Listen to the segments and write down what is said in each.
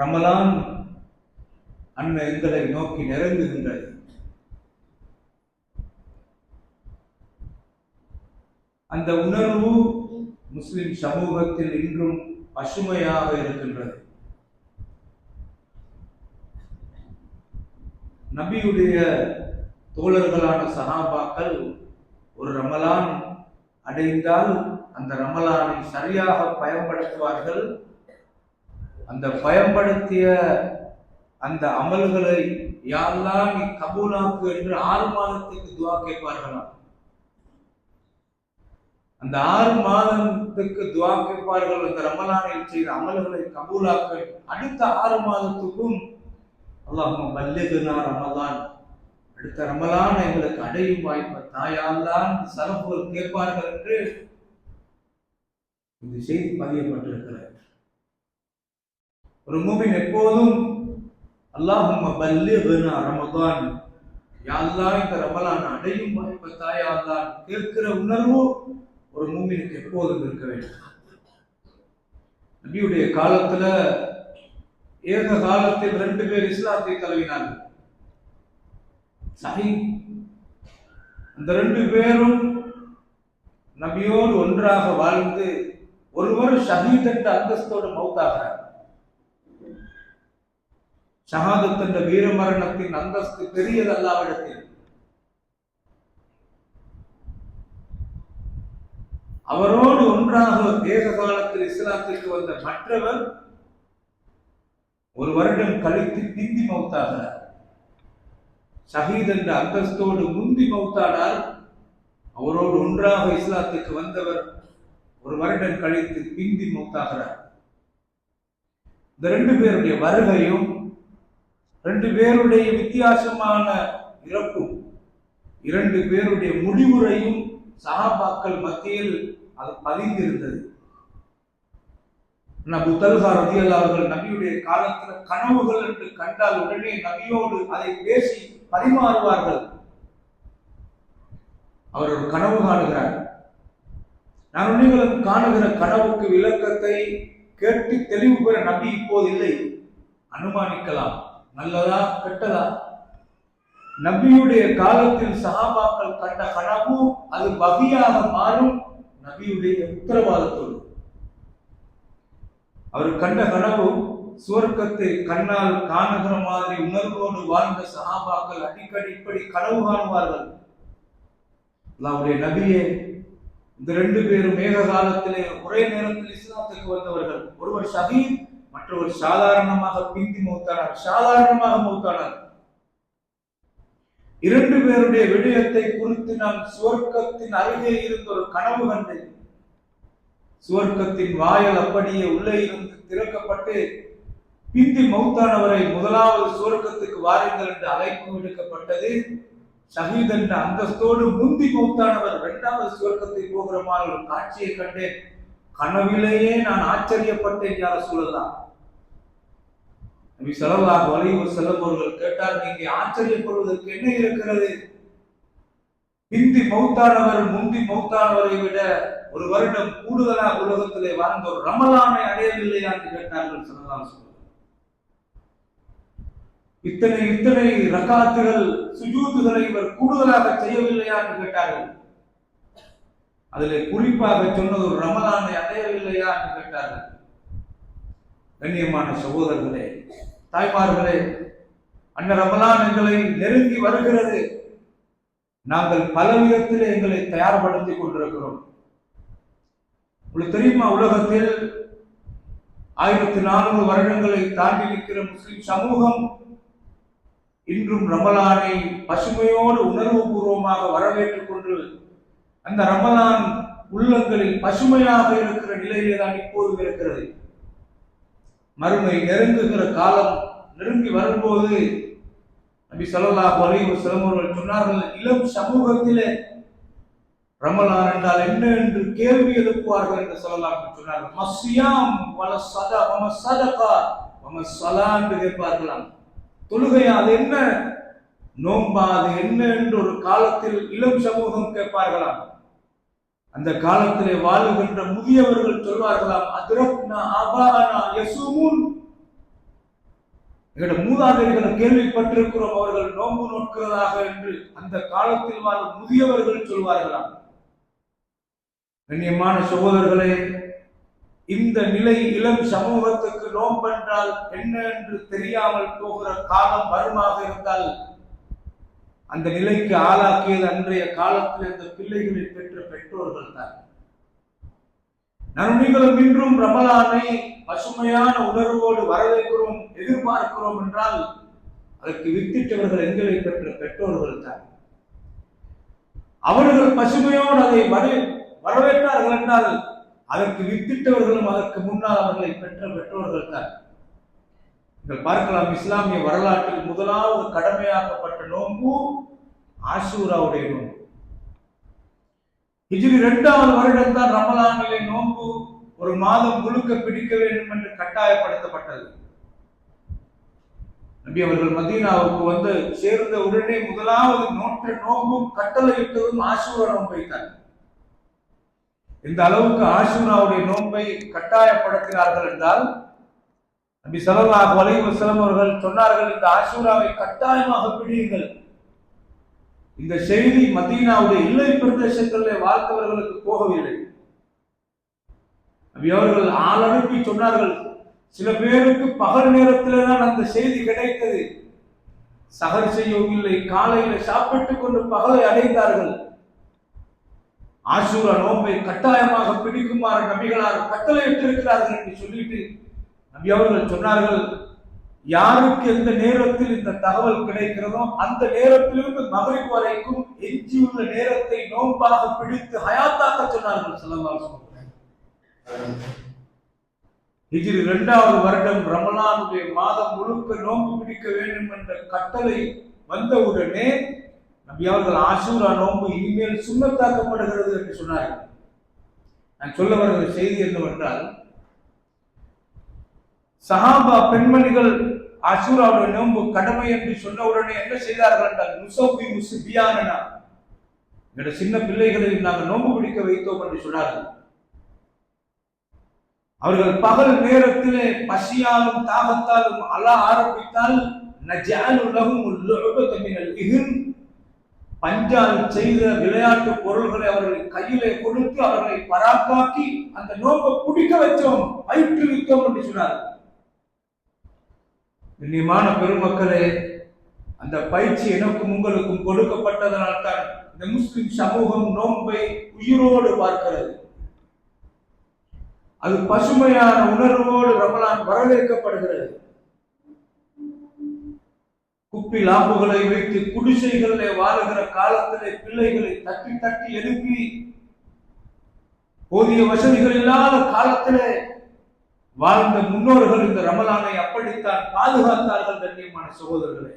ரமலான் எங்களை நோக்கி நெருங்குகின்றது. அந்த உணர்வு முஸ்லிம் சமூகத்தில் இன்றும் பசுமையாக இருக்கின்றது. நபியுடைய தோழர்களான சஹாபாக்கள் ஒரு ரமலான் அடைந்தால் அந்த ரமலானை சரியாக பயன்படுத்துவார்கள். அந்த பயன்படுத்திய அந்த அமல்களை யா அல்லாஹ் நீ கபூலாக்கு என்று 6 மாதத்துக்கு துஆ கேட்பார்களாம். அந்த 6 மாதத்துக்கு துஆ கேட்பார்கள். அந்த ரமலானில் செய்த அமல்களை கபூலாக்க அடுத்த 6 மாதத்துக்கும் அல்லாஹும்ம பல்லிக்னா ரமலான், அடுத்த ரமலான் எங்களுக்கு அடையும் வாய்ப்பை தாயா அல்லாஹ் சலஃபுகள் கேட்பார்கள் என்று இந்த செய்தி பதியப்பட்டிருக்கிறது. ஒரு மூமின் எப்போதும் அல்லாஹும்ம பல்லிக்னா ரமலான், யா அல்லாஹ் இந்த ரமலான் அடையும் வாய்ப்பை தாயா அல்லாஹ் கேட்கிற உணர்வு ஒரு மூமினுக்கு எப்போதும் இருக்க வேண்டும். நபியுடைய காலத்துல ஏக காலத்தில் 2 பேர் இஸ்லாத்தை தழுவினார்கள். சஹீஹ், அந்த 2 பேரும் நபியோடு ஒன்றாக வாழ்ந்து ஒருவர் ஷஹீத் என்ற அந்தஸ்தோடு மௌத்தாகிறார். ஷஹாதத் என்ற வீர மரணத்தின் அந்தஸ்து பெரியது அல்லாஹ்விடத்தில். அவரோடு ஒன்றாக ஏக காலத்தில் இஸ்லாத்திற்கு வந்த மற்றவர் 1 வருடம் கழித்து பிந்தி மௌத்தாகிறார். ஷஹீத் என்ற அந்தஸ்தோடு முந்தி மௌத்தானார். அவரோடு ஒன்றாக இஸ்லாத்துக்கு வந்தவர் 1 வருடம் கழித்து பிந்தி மௌத்தாகிறார். இந்த 2 பேருடைய வருகையும் 2 பேருடைய வித்தியாசமான இறப்பும் 2 பேருடைய முடிவுரையும் சஹாபாக்கள் மத்தியில் அது பதிந்திருந்தது. அபூ தல்ஹா ரலியல்லாஹு அவர்கள் நபியுடைய காலத்தில் கனவுகள் என்று கண்டால் உடனே நபியோடு அதை பேசி பரிமாறுவார்கள். அவர் ஒரு கனவு காணுகிறார். நான் நீங்களும் காணுகிற கனவுக்கு விளக்கத்தை கேட்டு தெளிவு பெற நபி இப்போது இல்லை. அனுமானிக்கலாம், நல்லதா கெட்டதா. நபியுடைய காலத்தில் சஹாபாக்கள் கண்ட கனவு அது வகியாக மாறும் நபியுடைய உத்தரவாதத்தோடு. அவர் கண்ட கனவு சுவர்க்கத்தை கண்ணால் காணுகிற மாதிரி உணர்வோடு வாழ்ந்த சஹாபாக்கள் அடிக்கடி இப்படி கனவு காணுவார்கள். அல்லாஹ்வுடைய நபியே, இந்த 2 பேரும் ஏக காலத்திலே ஒரே நேரத்தில் இஸ்லாத்துக்கு வந்தவர்கள். ஒருவர் ஷஹீத், மற்றவர் சாதாரணமாக பிந்தி மௌத்தானார். சாதாரணமாக மௌத்தானார். 2 பேருடைய விடயத்தை குறித்து நான் சுவர்க்கத்தின் அருகே இருந்த ஒரு கனவு கண்டேன். சுவர்க்கத்தின் வாயல் அப்படியே உள்ளே இருந்து திறக்கப்பட்டு பிந்தி மௌத்தானவரை முதலாவது சுவர்க்கத்துக்கு வாருங்கள் என்று அழைப்பு விடுக்கப்பட்டது. ஷஹீத் என்ற அந்தஸ்தோடு முந்தி மௌத்தானவர் 2வது சுவர்க்கத்தை போகிற மாதிரி ஒரு காட்சியை கண்டேன். கனவிலேயே நான் ஆச்சரியப்பட்டேன். யா ரசூலல்லாஹ், நபி ஸல்லல்லாஹு அலைஹி வஸல்லம் அவர்கள் கேட்டார், நீங்க ஆச்சரியப்படுவதற்கு என்ன இருக்கிறது? பிந்தி மௌத்தானவர் முந்தி மௌத்தானவரை விட 1 வருடம் கூடுதலாக உலகத்திலே வாழ்ந்த ஒரு ரமலானை அடையவில்லையா என்று கேட்டார்கள் ஸல்லல்லாஹு அலைஹி வஸல்லம். இத்தனை ரகாத்துகள் சுஜூதுகளை இவர் கூடுதலாக செய்யவில்லையா என்று கேட்டார்கள். அதில் குறிப்பாக சொன்னது ஒரு ரமலானை அடையவில்லையா என்று கேட்டார்கள். கண்ணியமான சகோதரர்களே, தாய்மார்களே, அந்த ரமலான் எங்களை நெருங்கி வருகிறது. நாங்கள் பல விதத்தில் எங்களை தயார்படுத்திக் கொண்டிருக்கிறோம். உங்களுக்கு தெரியுமா, உலகத்தில் 1400 வருடங்களை தாண்டி நிற்கிற முஸ்லிம் சமூகம் இன்றும் ரமலானை பசுமையோடு உணர்வு பூர்வமாக வரவேற்றுக் கொண்டு அந்த ரமலான் உள்ளங்களில் பசுமையாக இருக்கிற நிலையிலே தான் இப்போது இருக்கிறது. மறுமை நெருங்குகிற காலம் நெருங்கி வரும்போது நபி ஸல்லல்லாஹு அலைஹி வஸல்லம் அவர்கள் சொன்னார்கள், இளம் சமூகத்திலே ரமலான் என்றால் என்ன என்று கேள்வி எழுப்புவார்கள் என்று ஸல்லல்லாஹு சொன்னார்கள். மஸ்ஸியாம் வல ஸதகா வம ஸலா என்று கேட்பார்களாம். தொழுகையா அது என்ன, நோன்பா அது என்ன என்று ஒரு காலத்தில் இளம் சமூகம் கேட்பார்களாம். அந்த காலத்திலே வாழுகின்ற முதியவர்கள் சொல்வார்களாம், அத்ரக்னா ஆபானா யஸூமுன், எங்களோட மூதாதைகளை கேள்விப்பட்டிருக்கிறோம், அவர்கள் நோன்பு நோக்கிறதாக என்று அந்த காலத்தில் வாழும் முதியவர்கள் சொல்வார்களாம். கண்ணியமான சகோதரர்களே, இந்த நிலை இளம் சமூகத்துக்கு நோன்பென்றால் என்ன என்று தெரியாமல் போகிற காலம் வருமாக இருந்தால் அந்த நிலைக்கு ஆளாக்கியது அன்றைய காலத்தில் இந்த பிள்ளைகளை பெற்ற பெற்றோர்கள் தான். நீங்களும் இன்றும் ரமலானை பசுமையான உணர்வோடு வரவேற்கிறோம், எதிர்பார்க்கிறோம் என்றால் அதற்கு வித்திட்டவர்கள் எங்களை பெற்ற பெற்றோர்கள் தான். அவர்கள் பசுமையோடு அதை வரவேற்றார்கள் என்றால் அதற்கு வித்திட்டவர்களும் அதற்கு முன்னால் அவர்களை பெற்ற பெற்றோர்கள் தான். நீங்கள் பார்க்கலாம், இஸ்லாமிய வரலாற்றில் முதலாவது கடமையாக்கப்பட்ட நோன்பு ஆஷூராவுடைய நோன்பு. ஹிஜ்ரி 2வது வருடம் தான் ரமலானிலே நோன்பு ஒரு மாதம் முழுக்க பிடிக்க வேண்டும் என்று கட்டாயப்படுத்தப்பட்டது. நபி அவர்கள் மதீனாவுக்கு வந்து சேர்ந்த உடனே முதலாவது நோற்ற நோன்பும் கட்டளையிட்டதும் ஆஷூரா நோன்பை தான். இந்த அளவுக்கு ஆஷூராவுடைய நோன்பை கட்டாயப்படுத்தினார்கள் என்றால் நபி ஸல்லல்லாஹு அலைஹி வஸல்லம் அவர்கள் சொன்னார்கள், இந்த ஆஷூராவை கட்டாயமாக பிடியுங்கள். இந்த செய்தி மதீனாவுடைய எல்லை பிரதேசங்களில் வாழ்ந்தவர்களுக்கு போகவில்லை. நபி அவர்கள் ஆள் அனுப்பி சொன்னார்கள். சில பேருக்கு பகல் நேரத்தில் தான் அந்த செய்தி கிடைத்தது. சஹர் செய்யவும் இல்லை, காலையில சாப்பிட்டுக் கொண்டு பகலை அடைந்தார்கள். ஆஷூரா நோன்பை கட்டாயமாக பிடிக்குமாறு நபிகளார் கட்டளையிட்டிருக்கிறார்கள் என்று சொல்லிட்டு நபி அவர்கள் சொன்னார்கள், யாருக்கு எந்த நேரத்தில் இந்த தகவல் கிடைக்கிறதோ அந்த நேரத்திலிருந்து மகரிப் வரைக்கும் எஞ்சியுள்ள நேரத்தை நோன்பாக பிடித்து ஹயாத்தாக்க சொன்னார்கள் ஸல்லல்லாஹு அலைஹி வஸல்லம். ஹிஜ்ரி 2வது வருடம் ரமலானுடைய மாதம் முழுக்க நோன்பு பிடிக்க வேண்டும் என்ற கட்டளை வந்தவுடனே நபி அவர்கள் ஆஷூரா நோன்பு இனிமேல் சுன்னத்தாக்கப்படுகிறது என்று சொன்னார்கள். நான் சொல்ல வருகிற செய்தி என்னவென்றால், சஹாபா பெண்மணிகள் ஆஷூராவுடைய நோன்பு கடமை என்று சொன்ன உடனே என்ன செய்தார்கள் என்றால், முசௌபி முஸ்பியானனா, எங்களுடைய சின்ன பிள்ளைகளை நாங்கள் நோன்பு பிடிக்க வைத்தோம் என்று சொன்னார்கள். அவர்கள் பகல் நேரத்திலே பசியாலும் தாகத்தாலும் அழ ஆரம்பித்தால் நஜஅலு லஹும் லுஅபத மினல் இஹ்ன், பஞ்சால் செய்த விளையாட்டு பொருள்களை அவர்கள் கையிலே கொடுத்து அவர்களை பராக்காக்கி அந்த நோன்பை பிடிக்க வச்சோம், பயிற்றுவித்தோம் என்று சொன்னார்கள். கண்ணியமான பெருமக்களே, அந்த பயிற்சி எனக்கும் உங்களுக்கும் கொடுக்கப்பட்டதனால் தான் இந்த முஸ்லிம் சமூகம் நோன்பை உயிரோடு பார்க்கிறது. அது பசுமையான உணர்வோடு ரமலான் வரவேற்கப்படுகிறது. குப்பி லாம்புகளை வைத்து குடிசைகளிலே வாழுகிற காலத்திலே பிள்ளைகளை தட்டி தட்டி எழுப்பி போதிய வசதிகள் இல்லாத காலத்திலே வாழ்ந்த முன்னோர்கள் இந்த ரமலானை அப்படித்தான் பாதுகாத்தார்கள். கண்ணியமான சகோதரர்களே,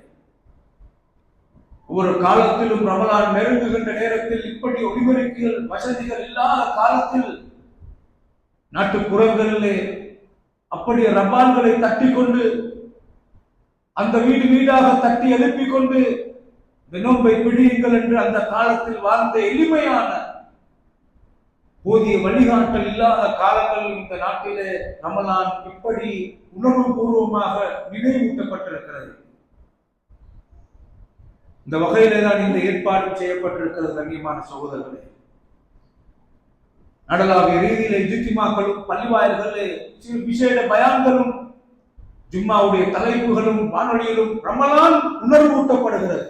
ஒவ்வொரு காலத்திலும் ரமலான் நெருங்குகின்ற நேரத்தில் இப்படி ஒளிபரப்பியல் வசதிகள் இல்லாத காலத்தில் நாட்டுப்புறங்களிலே அப்படியே ரப்பான்களை தட்டி கொண்டு அந்த வீடு வீடாக தட்டி எழுப்பிக் கொண்டு நோன்பை பிடியுங்கள் என்று அந்த காலத்தில் வாழ்ந்த எளிமையான போதிய வழிகாட்டல் இல்லாத காலங்களில் இந்த நாட்டிலே ரமலான் இப்படி உணர்வு பூர்வமாக நினைவூட்டப்பட்டிருக்கிறது. இந்த வகையிலே தான் இந்த ஏற்பாடு செய்யப்பட்டிருக்கிறது. கண்ணியமான சகோதரர்களே, நடலாவிய ரீதியில இஜ்திமாக்களும் பள்ளிவாயல்களில் விசேட பயான்களும் ஜும்மாவுடைய தலைப்புகளும் வானொலியிலும் ரமலான் உணர்வூட்டப்படுகிறது.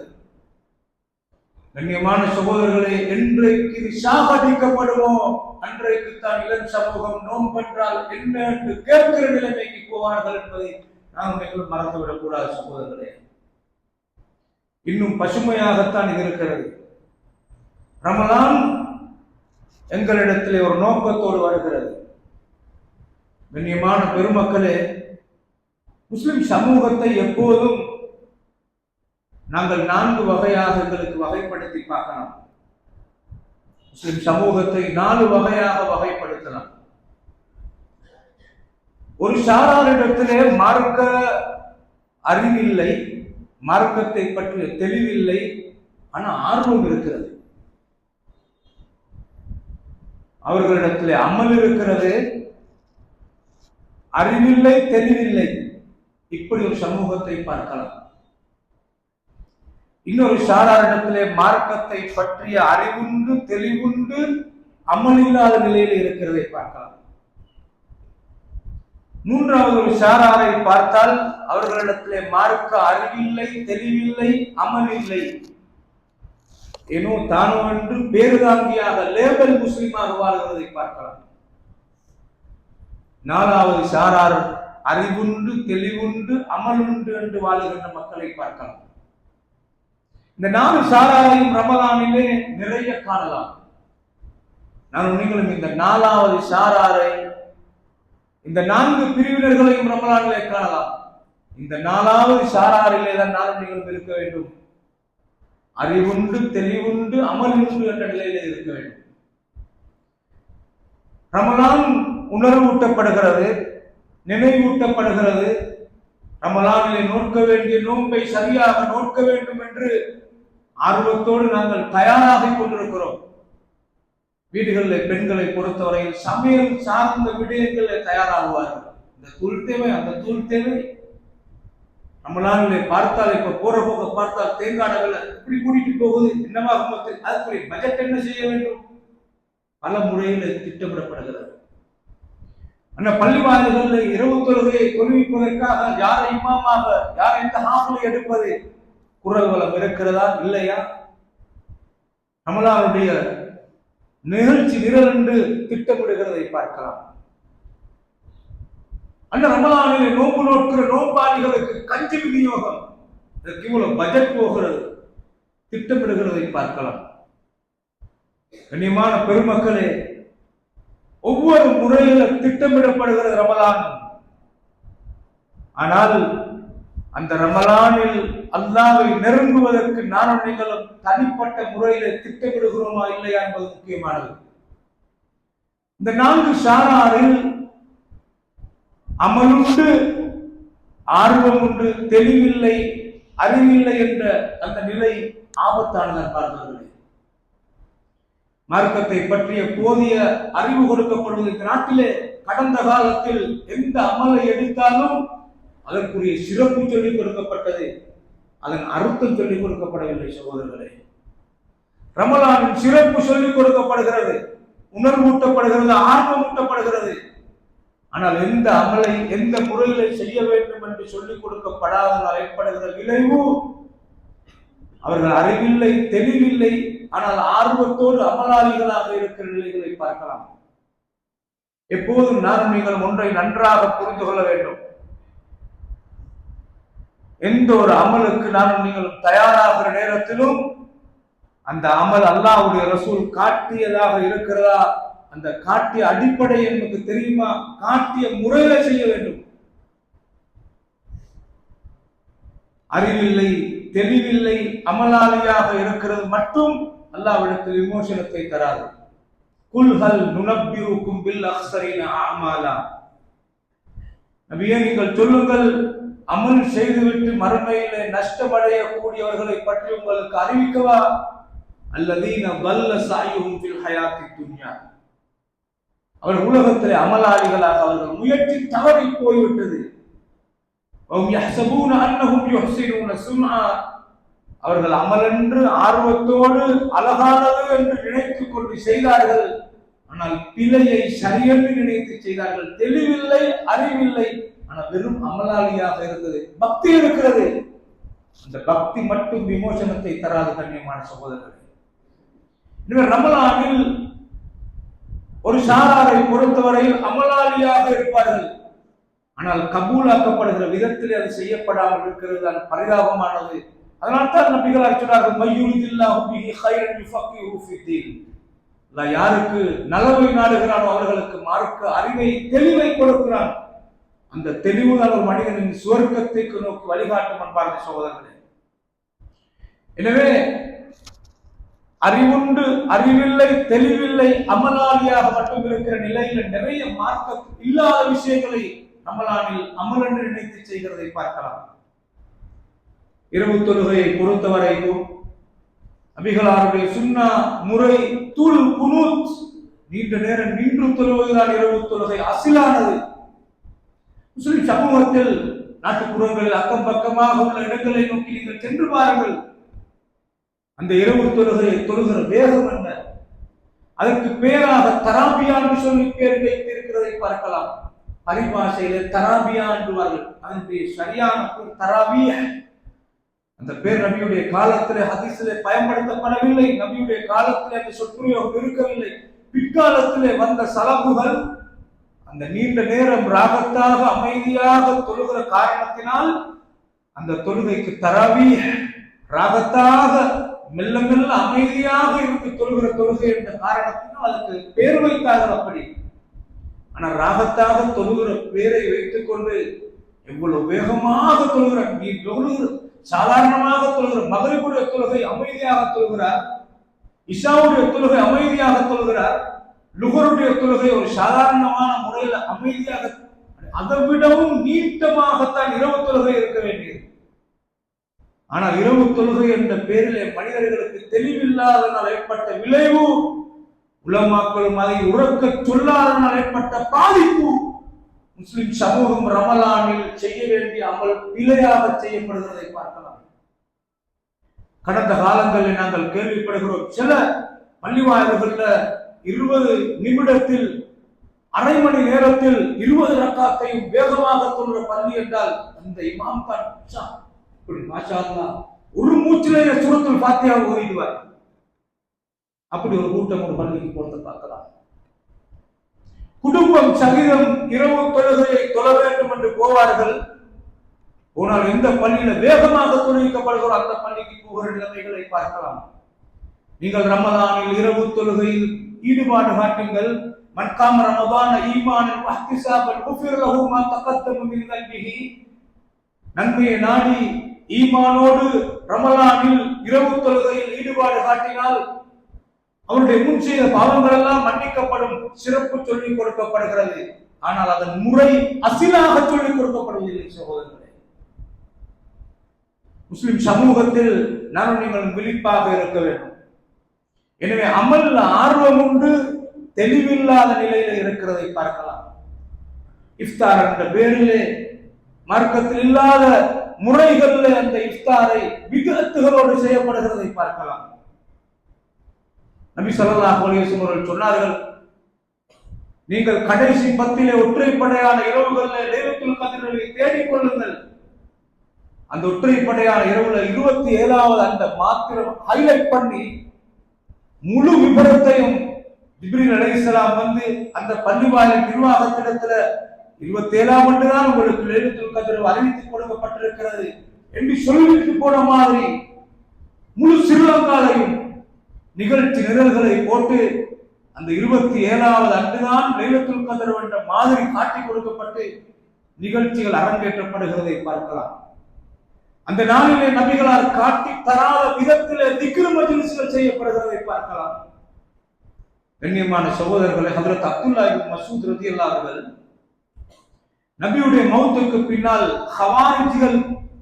கண்ணியமான சகோதரர்களே, என்றைக்கு இது சாகடிக்கப்படுமோ அன்றைக்கு தான் இளம் சமூகம் நோன்பென்றால் என்ன என்று கேட்கிற நிலைமைக்கு போவார்கள் என்பதை நாம் மறந்துவிடக் கூடாது. சகோதரர்களே, இன்னும் பசுமையாகத்தான் இது இருக்கிறது. ரமலான் எங்களிடத்திலே ஒரு நோக்கத்தோடு வருகிறது. கண்ணியமான பெருமக்களே, முஸ்லிம் சமூகத்தை எப்போதும் நாங்கள் 4 வகையாக எங்களுக்கு வகைப்படுத்தி பார்க்கலாம். முஸ்லிம் சமூகத்தை 4 வகையாக வகைப்படுத்தலாம். ஒரு சாராரிடத்திலே மார்க்க அறிவில்லை, மார்க்கத்தை பற்றிய தெளிவில்லை, ஆனால் ஆர்வம் இருக்கிறது. அவர்களிடத்திலே அமல் இருக்கிறது, அறிவில்லை, தெளிவில்லை. இப்படி ஒரு சமூகத்தை பார்க்கலாம். இன்னொரு சாராரிடத்திலே மார்க்கத்தை பற்றிய அறிவுண்டு தெளிவுண்டு அமல் இல்லாத நிலையில் இருக்கிறதை பார்க்கலாம். மூன்றாவது ஒரு சாராரை பார்த்தால் அவர்களிடத்திலே மார்க்க அறிவில்லை, தெளிவில்லை, அமல் இல்லை, ஏனோ தானோ என்று பேருதாங்கியாக லேபல் முஸ்லிமாக வாழ்கிறதை பார்க்கலாம். நாலாவது சாரார் அறிவுண்டு தெளிவுண்டு அமலுண்டு என்று வாழுகின்ற மக்களை பார்க்கலாம். இந்த 4 சாராரையும் ரமலானிலே நிறைய காணலாம். நான் நீங்களும் இந்த 4வது சாராரை, இந்த 4 பிரிவினர்களையும் ரமலானிலே காணலாம். இந்த 4வது சாராரிலே தான் நானும் நீங்களும் இருக்க வேண்டும். அறிவுண்டு தெளிவுண்டு அமலுண்டு என்ற நிலையிலே இருக்க வேண்டும். ரமலான் உணர்வூட்டப்படுகிறது, நினைவூட்டப்படுகிறது. ரமலானிலே நோக்க வேண்டிய நோன்பை சரியாக நோக்க வேண்டும் என்று ஆர்வத்தோடு நாங்கள் தயாராக கொண்டிருக்கிறோம். வீடுகளில் பெண்களை பொறுத்தவரையில் சமையல் சார்ந்த விடயங்களில் தயாராகுவார்கள். இந்த தூள் தேவை, அந்த தூள் தேவை. ரமலானிலே பார்த்தால் இப்ப போற போக பார்த்தால் தேங்காய்களை இப்படி கூட்டிட்டு போகுது, என்னவா அதுக்குரிய பட்ஜெட் என்ன செய்ய வேண்டும், பல முறையில் திட்டமிடப்படுகிறது. அந்த பள்ளி வாயில்களில் இரவு தொழுகையை தொழுவிப்பதற்காக யாரை இமாமாக, யார் எந்த ஹாஃபிலை எடுப்பது, குரல் வளம் இருக்கிறதா இல்லையா, ரமலானுடைய நிகழ்ச்சி நிரல் என்று திட்டமிடுகிறதை பார்க்கலாம். அந்த ரமலானிலே நோன்பு நோக்கிற நோன்பாளிகளுக்கு கஞ்சி விநியோகம், இதற்கு இவ்வளவு பட்ஜெட் போகிறது, திட்டமிடுகிறதை பார்க்கலாம். கண்ணியமான பெருமக்களே, ஒவ்வொரு முறையிலும் திட்டமிடப்படுகிறது ரமலான். ஆனால் அந்த ரமலானில் அல்லாஹ்வை நெருங்குவதற்கு நானும் நீங்களும் தனிப்பட்ட முறையில் திட்டமிடுகிறோமா இல்லையா என்பது முக்கியமானது. இந்த 4 சாராரில் அமலுண்டு, ஆர்வம் உண்டு, தெளிவில்லை, அறிவில்லை என்ற அந்த நிலை ஆபத்தானதாக பார்க்கிறது. மார்க்கத்தை பற்றிய போதிய அறிவு கொடுக்கப்படுவது இந்த நாட்டிலே கடந்த காலத்தில் எந்த அமலை எடுத்தாலும் அதற்குரிய சிறப்பு சொல்லிக் கொடுக்கப்பட்டது, அதன் அர்த்தம் சொல்லிக் கொடுக்கப்படவில்லை. சகோதரர்களே, ரமலானின் சிறப்பு சொல்லிக் கொடுக்கப்படுகிறது, உணர்வூட்டப்படுகிறது, ஆர்வமூட்டப்படுகிறது. ஆனால் எந்த அமலை எந்த முறையில செய்ய வேண்டும் என்று சொல்லிக் கொடுக்கப்படாததால் ஏற்படுகிற விளைவு, அவர்கள் அறிவில்லை, தெளிவில்லை, ஆனால் ஆர்வத்தோடு அமலாளிகளாக இருக்கிற நிலைகளை பார்க்கலாம். எப்போதும் நான் நீங்கள் ஒன்றை நன்றாக புரிந்து கொள்ள வேண்டும். எந்த ஒரு அமலுக்கு நானும் நீங்கள் தயாராகிற நேரத்திலும் அந்த அமல் அல்லாஹ்வுடைய ரசூல் காட்டியதாக இருக்கிறதா, அந்த காட்டிய அடிப்படை எனக்கு தெரியுமா, காட்டிய முறையில செய்ய வேண்டும். அறிவில்லை, தெளிவில்லை, அமலாளியாக இருக்கிறது மட்டும் அல்லாஹ்விடத்தில் விமோசனத்தை தராது. குல் ஹல் நுனப்பியுக்கும் பில் அக்ஸரின அமாலா, நபியே நீங்கள் சொல்லுங்கள், அமல் செய்துவிட்டு மறுமையிலே நஷ்டமடையக்கூடியவர்களை பற்றி உங்களுக்கு அறிவிக்கவா? அல்லதீன வல்ல சாயுஹும் ஃபில் ஹயாத்தி துன்யா, அவர் உலகத்திலே அமலாளிகளாக அவர்கள் முயற்சி தவறி போய்விட்டது. அவர்கள் அமலென்று ஆர்வத்தோடு அழகானது என்று நினைத்துக் கொண்டு செய்தார்கள், ஆனால் பிழையை சரியென்று நினைத்து செய்தார்கள். தெளிவில்லை, அறிவில்லை, ஆனால் வெறும் அமலாளியாக இருந்தது. பக்தி இருக்கிறது, அந்த பக்தி மட்டும் விமோசனத்தை தராது. கண்ணியமான சகோதரர்களே, இவர் ரமலானில் ஒரு சாராரை பொறுத்தவரையில் அமலாளியாக இருப்பார்கள், ஆனால் கபூலாக்கப்படுகிற விதத்தில் அது செய்யப்படாமல் இருக்கிறது தான் பரிதாபமானது. அதனால்தான் நபிகள் சொன்னார்கள், மையுரிதில்லாஹு பிஹி கைரன் யுஃபக்கிஹு ஃபித்தீன், யாருக்கு நலவை நாடுகிறானோ அவர்களுக்கு மார்க்க அறிவை, தெளிவை கொடுக்கிறான். அந்த தெளிவுதான் ஒரு மனிதனின் சுவர்க்கத்திற்கு நோக்கி வழிகாட்டும் அன்பார்ந்த சகோதரர்களே. எனவே அறிவுண்டு, அறிவில்லை, தெளிவில்லை, அமலாளியாக மட்டும் இருக்கிற நிலையில் நிறைய மார்க்க இல்லாத விஷயங்களை ரமலானில் அமல் என்று நினைத்து செய்கிறதை பார்க்கலாம். இரவு தொழுகையை பொறுத்தவரைக்கும் நபிகளாருடைய சுன்னா முறை துல் குனூத், நீண்ட நேரம் நின்று தொழுவதுதான் இரவு தொழுகை அசிலானது. முஸ்லிம் சமூகத்தில் நாட்டுப்புறங்களில் அக்கம் பக்கமாக உள்ள இடங்களை நோக்கி நீங்கள் சென்று பாருங்கள். அந்த இரவு தொழுகையை தொழுகிற வேகம் என்ன! அதற்கு பேராக தராபியா என்று சொல்லி பேர் வைத்திருக்கிறதை பார்க்கலாம். பரிபாஷையில தராபியா என்றுவார்கள். அதனுடைய சரியான தராபிய. அந்த பேர் நபியுடைய காலத்திலே ஹதீஸிலே பயன்படுத்தப்படவில்லை. நபியுடைய காலத்திலே அந்த சொற்பிரயோகம் இருக்கவில்லை. பிற்காலத்திலே வந்த சலபுகள் அந்த நீண்ட நேரம் ராகத்தாக அமைதியாக தொழுகிற காரணத்தினால் அந்த தொழுகைக்கு தராவி ராகத்தாக மெல்ல மெல்ல அமைதியாக இருக்கு தொழுகிற தொழுகை என்ற காரணத்தினால் அதுக்கு பேர் வைத்தார்கள் அப்படி. ஆனால் ராகத்தாக தொழுகிற பேரை வைத்துக் கொண்டு எவ்வளவு வேகமாக தொழுகிற நீ தொழுகிற சாதாரணமாக தொழுகிற மகரிபுடைய தொழுகை அமைதியாக தொழுகிறார், இஷாவுடைய தொழுகை அமைதியாக தொழுகிறார், லுகருடைய தொழுகை ஒரு சாதாரணமான முறையில் அமைதியாக, அதை விடவும் நீட்டமாகத்தான் இரவு தொழுகை இருக்க வேண்டியது. ஆனால் இரவு தொழுகை என்ற பேரிலே மனிதர்களுக்கு தெளிவில்லாதனால் ஏற்பட்ட விளைவு, உலமாக்களும் அதை உறக்க சொல்லாதனால் ஏற்பட்ட பாதிப்பு, முஸ்லிம் சமூகம் ரமலானில் செய்ய வேண்டிய அமல் பிழையாக செய்யப்படுகிறதை பார்க்கலாம். கடந்த காலங்களில் நாங்கள் கேள்விப்படுகிறோம், சில பள்ளிவாயல்கள்ல 20 நிமிடத்தில் அரை மணி நேரத்தில் 20 ரக்காத்தையும் வேகமாக தொழுகிற பள்ளி என்றால் அந்த இமாம் தான் மாஷா அல்லாஹ் ஒரு மூச்சிலேயே சூரத்துல் ஃபாத்திஹா ஓதிடுவார். அப்படி ஒரு கூட்டம் ஒரு பள்ளிக்கு போறதை பார்க்கலாம். குடும்பம் சகிதம் இரவு தொழுகையை தொழ வேண்டும் என்று போவார்கள். போனால் எந்த பள்ளியில வேகமாக தொழுவிக்கப்படுகிறோ அந்த பள்ளிக்கு போகிற நிலைமைகளை பார்க்கலாம். நீங்கள் ரமலானில் இரவு தொழுகையில் ஈடுபாடு காட்டுங்கள். மன்காம ரமலான ஈமானன் வஹ்திசாபன் குஃபிர் லஹு மா தகத்தம மின் தன்பிஹி. நன்மையை நாடி ஈமானோடு ரமலானில் இரவு தொழுகையில் ஈடுபாடு காட்டினால் அவருடைய முன் செய்த பாவங்கள் எல்லாம் மன்னிக்கப்படும் சிறப்பு சொல்லிக் கொடுக்கப்படுகிறது. ஆனால் அதன் முறை அசிலாக சொல்லிக் கொடுக்கப்படுவதில்லை. சகோதரர்களே, முஸ்லிம் சமூகத்தில் நானும் நீங்களும் விழிப்பாக இருக்க வேண்டும். எனவே அமல் ஆர்வம் உண்டு, தெளிவில்லாத நிலையில இருக்கிறதை பார்க்கலாம். இஃப்தார் என்ற பேரிலே மார்க்கத்தில் இல்லாத முறைகளில் அந்த இஃப்தாரை விதத்துகளோடு செய்யப்படுகிறதை பார்க்கலாம். நபி ஸல்லல்லாஹு அலைஹி வஸல்லம் அவர்கள் சொன்னார்கள், நீங்கள் கடைசி 10 ஒற்றைப்படையான இரவுகளில் லைலத்துல் கத்ரை தேடிக் கொள்ளுங்கள். அந்த ஒற்றைப்படையான இரவுல 27வது அந்த மாத்திரம் ஹைலைட் பண்ணி முழு விபரத்தையும் ஜிப்ரீல் அலைஹிஸ்ஸலாம் வந்து அந்த பள்ளிவாயல் நிர்வாகத்திடத்துல 27ஆம் ஆண்டு தான் உங்களுக்கு லைலத்துல் கத்ர் அறிவித்து கொடுக்கப்பட்டிருக்கிறது என்று சொல்லிவிட்டு போன மாதிரி முழு ஸ்ரீலங்காலையும் நிகழ்ச்சி நிரல்களை போட்டு அந்த 27வது அன்றுதான் லைலத்துல் கத்ர் என்ற மாதிரி காட்டி கொடுக்கப்பட்டு நிகழ்ச்சிகள் அரங்கேற்றப்படுகிறதை பார்க்கலாம். அந்த நாளிலே நபிகளால் காட்டி தராத விதத்திலே திக்ர் மஜ்லிஸ்கள் செய்யப்படுகிறதை பார்க்கலாம். கண்ணியமான சகோதரர்களை, ஹஜ்ரத் அப்துல்லாஹ் இப்னு மஸ்ஊத் ரலியல்லாஹு அவர்கள் நபியுடைய மௌத்துக்கு பின்னால் ஹவாரிஜிகள்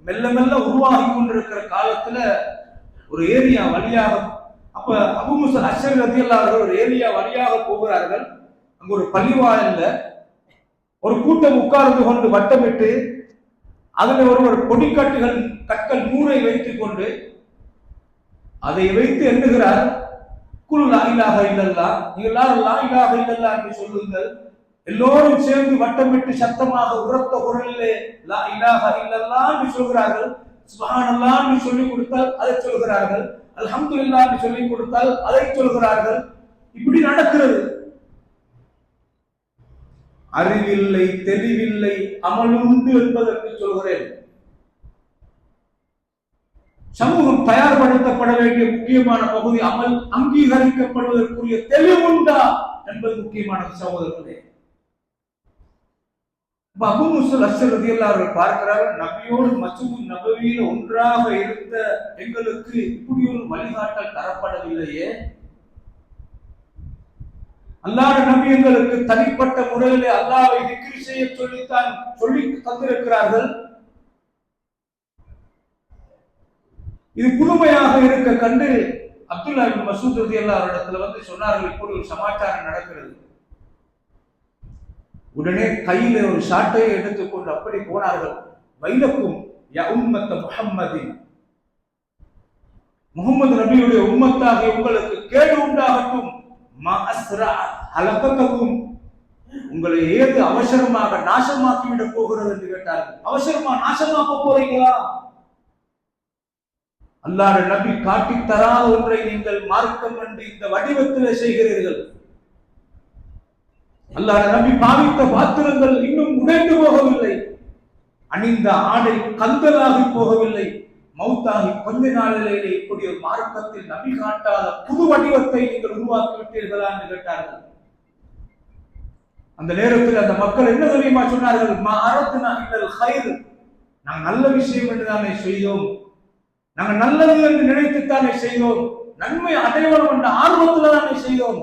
மெல்ல மெல்ல உருவாகி கொண்டிருக்கிற காலத்துல ஒரு ஏரியா வழியாக, அப்ப அபூ மூஸா அஷ்அரி ரலியல்லாஹு அவர்கள் ஒரு ஏரியா வழியாக போகிறார்கள். அங்க ஒரு பள்ளிவாயல்ல ஒரு கூட்டம் உட்கார்ந்து கொண்டு வட்டமிட்டு அதில் ஒருவர் பொடிக்கட்டுகள் கற்கள் 100 வைத்துக் கொண்டு அதை வைத்து எண்ணுகிறார். குல் லா இலாஹ இல்லல்லாஹ், நீங்கள் எல்லாரும் லா இலாஹ இல்லல்லாஹ் என்று சொல்லுங்கள். எல்லோரும் சேர்ந்து வட்டமிட்டு சத்தமாக உரத்த குரலிலே லா இலாஹ இல்லல்லாஹ் என்று சொல்கிறார்கள். சுப்ஹானல்லாஹ் என்று சொல்லிக் கொடுத்தால் அதை சொல்கிறார்கள். அல்ஹம்துலில்லாஹ் என்று சொல்லிக் கொடுத்தால் அதை சொல்கிறார்கள். இப்படி நடக்கிறது. அறிவில்லை, தெளிவில்லை, அமல் உண்டு என்பதற்கு சொல்கிறேன். சமூகம் தயார்படுத்தப்பட வேண்டிய முக்கியமான பகுதி அமல் அங்கீகரிக்கப்படுவதற்குரிய தெளிவுண்டா என்பது முக்கியமானது. சகோதரர்களே, அபூ மூஸா அஷ்அரி ரலியல்லாஹு அவர்கள் பார்க்கிறார்கள், நபியோடு மஸ்ஜித் நபவியில் ஒன்றாக இருந்த எங்களுக்கு இப்படி ஒரு வழிகாட்டல் தரப்படவில்லையே. அல்லாஹ் நபி எங்களுக்கு தனிப்பட்ட முறையிலே அல்லாஹ்வை திக்ர் செய்ய சொல்லி தந்திருக்கிறார்கள். இது புதுமையாக இருக்க கண்டு அப்துல்லாஹ் இப்னு மஸ்ஊத் ரலியல்லாஹு இடத்துல வந்து சொன்னார்கள், இப்படி ஒரு சமாச்சாரம் நடக்கிறது. உடனே கையில ஒரு ஷாட்டை எடுத்துக்கொண்டு அப்படி போனார்கள். வைலக்கும் யா உம்மத்த முஹம்மதின், முகமது நபியுடைய உம்மத்தாகிய உங்களுக்கு கேடு உண்டாகட்டும். மா அஸ்ரா ஹலகக்கும், உங்களை ஏது அவசரமாக நாசமாக்கிவிடப் போகிறது என்று கேட்டார்கள். அவசரமா நாசமாக்க போறீங்களா? அல்லாஹ்வுடைய நபி காட்டி தராத ஒன்றை நீங்கள் மார்க்கம் என்று இந்த வடிவத்தில் செய்கிறீர்கள். அல்லாஹ்வுடைய நபி பாவித்த பாத்திரங்கள் இன்னும் உடைந்து போகவில்லை, அணிந்த ஆடை கந்தலாகி போகவில்லை, மௌத்தாகி கொஞ்ச நாளிலேயே இப்படி ஒரு மார்க்கத்தில் நபி காட்டாத புது வடிவத்தை நீங்கள் உருவாக்கி விட்டீர்களா என்று கேட்டார்கள். அந்த நேரத்தில் அந்த மக்கள் என்ன தெரியுமா சொன்னார்கள்? மா அரத்னா இல்லல் கைர், நாங்கள் நல்ல விஷயம் என்று தானே செய்தோம், நாங்கள் நல்லது என்று நினைத்துத்தானே செய்தோம், நன்மை அடையணும் என்ற ஆர்வத்தில் தானே செய்தோம்.